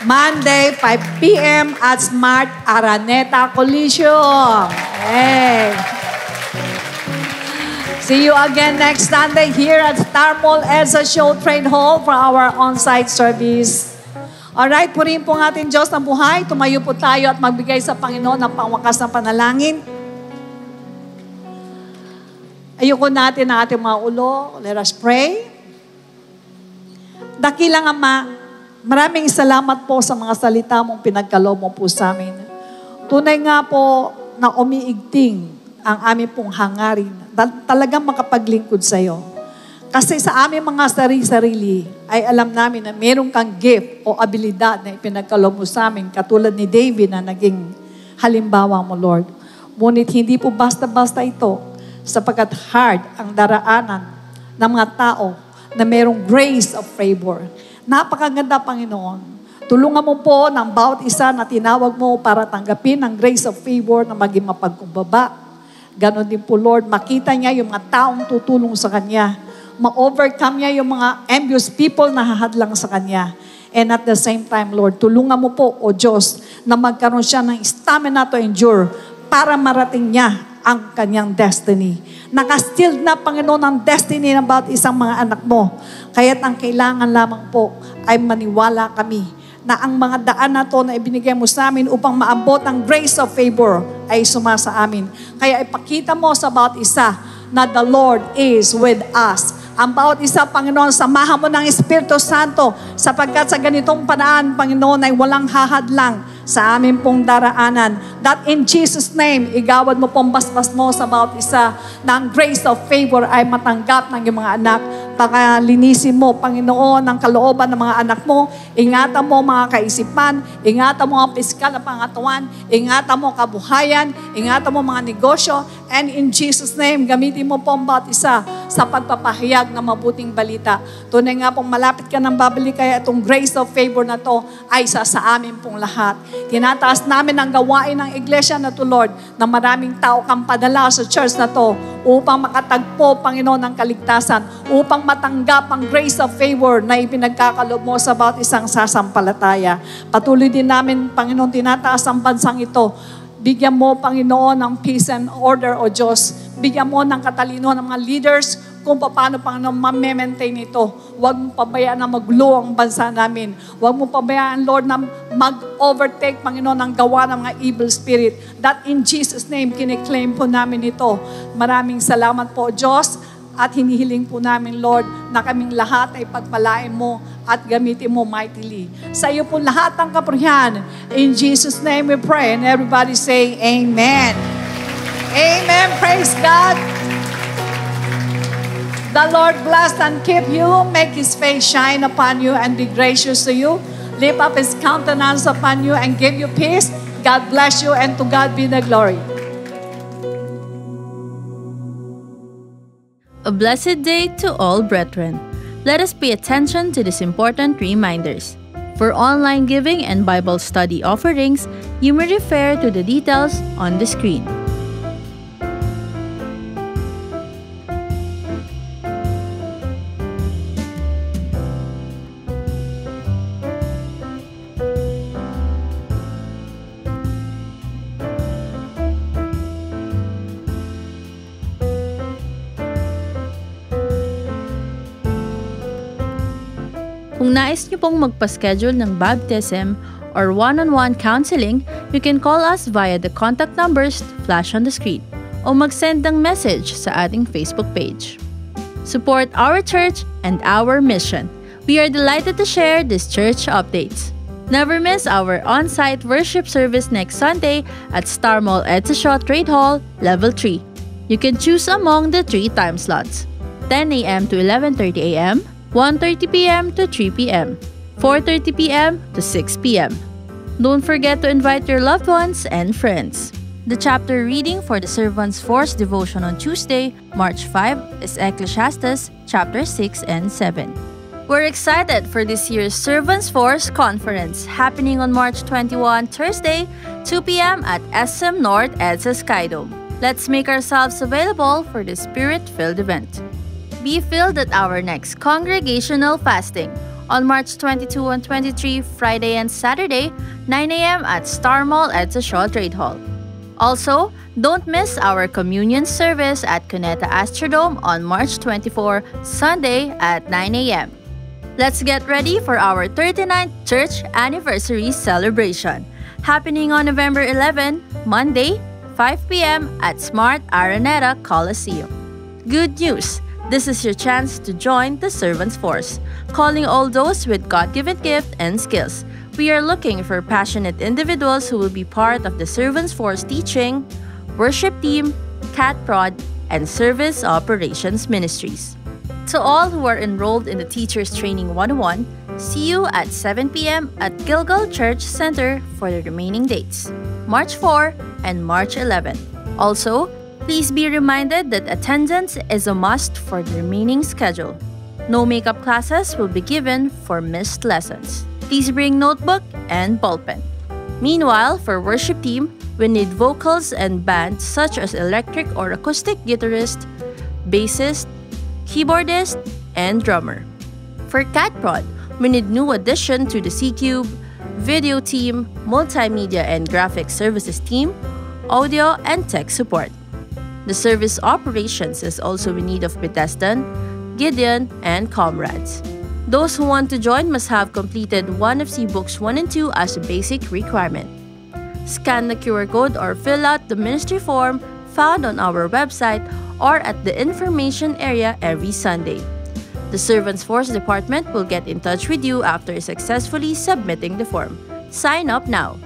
B: Monday, 5 p.m. at Smart Araneta Coliseum. Hey. See you again next Sunday here at Star Mall EDSA Show Trade Hall for our on-site service. Alright, purihin po ng ating Diyos ng buhay. Tumayo po tayo at magbigay sa Panginoon ng pangwakas na panalangin. Ayuko natin ang ating mga ulo. Let us pray. Dakilang Ama, maraming salamat po sa mga salita mong pinagkaloob mo po sa amin. Tunay nga po na umiigting ang aming pong hangarin. Talagang makapaglingkod sa iyo. Kasi sa aming mga sarili-sarili ay alam namin na meron kang gift o abilidad na ipinagkaloob mo sa amin, katulad ni David na naging halimbawa mo, Lord. Ngunit hindi po basta-basta ito, sapagkat hard ang daraanan ng mga tao na merong grace of favor. Napakaganda, Panginoon. Tulungan mo po ng bawat isa na tinawag mo para tanggapin ang grace of favor na maging mapagkumbaba. Ganon din po, Lord, makita niya yung mga taong tutulong sa Kanya. Ma-overcome niya yung mga envious people na hahadlang sa Kanya. And at the same time, Lord, tulungan mo po, O Diyos, na magkaroon siya ng stamina to endure para marating niya ang kanyang destiny. Nakastill na, Panginoon, ang destiny ng bawat isang mga anak mo. Kaya't ang kailangan lamang po ay maniwala kami na ang mga daan na to na ibinigay mo sa amin upang maabot ang grace of favor ay sumasa amin. Kaya ipakita mo sa bawat isa na the Lord is with us. Ang bawat isa, Panginoon, samahan mo ng Espiritu Santo sapagkat sa ganitong paraan, Panginoon, ay walang hahadlang sa amin pong daraanan. That in Jesus' name, igawad mo pong basbas mo sa bawat isa na ang grace of favor ay matanggap ng iyong mga anak. Pakalinisin mo, Panginoon, ang kalooban ng mga anak mo. Ingatan mo mga kaisipan, ingatan mo ang piskal na pangatawan, ingatan mo kabuhayan, ingatan mo mga negosyo, and in Jesus' name, gamitin mo po ang bawat isa sa pagpapahayag ng mabuting balita. Tunay nga pong malapit ka ng babalik, kaya itong grace of favor na to ay sa amin pong lahat. Tinataas namin ang gawain ng iglesia na to, Lord, na maraming tao kang padala sa church na to upang makatagpo, Panginoon, ng kaligtasan, upang matanggap ang grace of favor na ipinagkakaloob mo sa bawat isang sasampalataya. Patuloy din namin, Panginoon, tinataas ang bansang ito. Bigyan mo, Panginoon, ng peace and order, O Diyos. Bigyan mo ng katalino ng mga leaders kung paano, Panginoon, ma-maintain ito. Huwag mo pabayaan na maglo ang bansa namin. Huwag mo pabayaan, Lord, na mag-overtake, Panginoon, ang gawa ng mga evil spirit. That in Jesus' name, kiniklaim po namin ito. Maraming salamat po, Diyos. At hinihiling po namin, Lord, na kaming lahat ay pagpalain mo at gamitin mo mightily. Sa iyo po lahat ang kapurihan. In Jesus' name we pray. And everybody say, Amen. Amen. Praise God. The Lord bless and keep you, make His face shine upon you and be gracious to you. Lift up His countenance upon you and give you peace. God bless you and to God be the glory.
L: A blessed day to all brethren. Let us pay attention to these important reminders. For online giving and Bible study offerings, you may refer to the details on the screen. Kung nais niyo pong magpa-schedule ng baptism or one-on-one counseling, you can call us via the contact numbers flash on the screen o mag-send ng message sa ating Facebook page. Support our church and our mission. We are delighted to share these church updates. Never miss our on-site worship service next Sunday at Star Mall EDSA Shaw Trade Hall, Level 3. You can choose among the 3 time slots: 10 a.m. to 11:30 a.m., 1:30 p.m. to 3 p.m., 4:30 p.m. to 6 p.m. Don't forget to invite your loved ones and friends. The chapter reading for the Servants Force devotion on Tuesday, March 5 is Ecclesiastes chapter 6 and 7. We're excited for this year's Servants Force Conference happening on March 21, Thursday, 2 p.m. at SM North EDSA Skydome. Let's make ourselves available for this Spirit-filled event. Be filled at our next congregational fasting on March 22 and 23, Friday and Saturday, 9 a.m. at Star Mall EDSA Shaw Trade Hall. Also, don't miss our communion service at Cuneta Astrodome on March 24, Sunday at 9 a.m. Let's get ready for our 39th church anniversary celebration, happening on November 11, Monday, 5 p.m. at Smart Araneta Coliseum. Good news! This is your chance to join the Servants Force, calling all those with God-given gift and skills. We are looking for passionate individuals who will be part of the Servants Force teaching, worship team, cat prod, and service operations ministries. To all who are enrolled in the Teachers Training 101, see you at 7 p.m. at Gilgal Church Center for the remaining dates, March 4 and March 11. Also, please be reminded that attendance is a must for the remaining schedule. No makeup classes will be given for missed lessons. Please bring notebook and ballpen. Meanwhile, for worship team, we need vocals and band such as electric or acoustic guitarist, bassist, keyboardist, and drummer. For Cat Prod, we need new addition to the C-Cube, video team, multimedia and graphic services team, audio and tech support. The service operations is also in need of Bethesdan, Gideon, and comrades. Those who want to join must have completed one of C Books 1 and 2 as a basic requirement. Scan the QR code or fill out the ministry form found on our website or at the information area every Sunday. The Servants Force Department will get in touch with you after successfully submitting the form. Sign up now.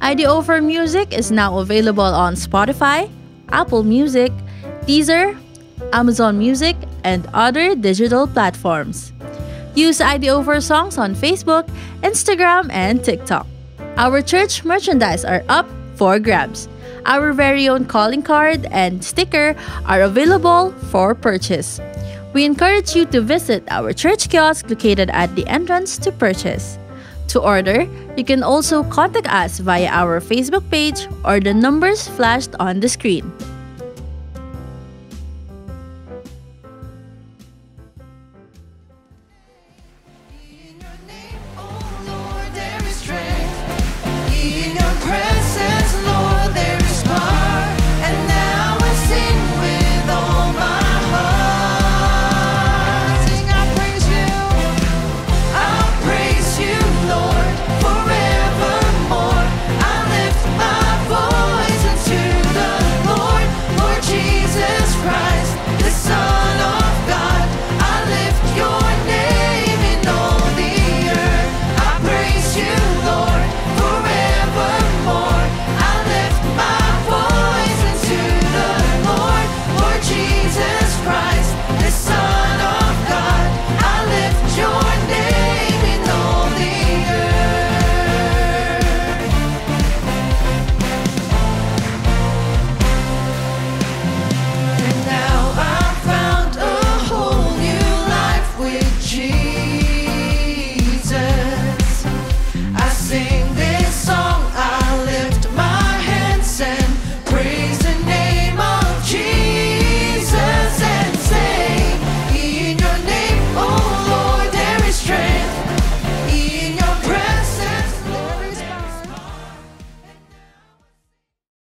L: IDO for Music is now available on Spotify, Apple Music, Deezer, Amazon Music, and other digital platforms. Use IDO for Songs on Facebook, Instagram, and TikTok. Our church merchandise are up for grabs. Our very own calling card and sticker are available for purchase. We encourage you to visit our church kiosk located at the entrance to purchase. To order, you can also contact us via our Facebook page or the numbers flashed on the screen.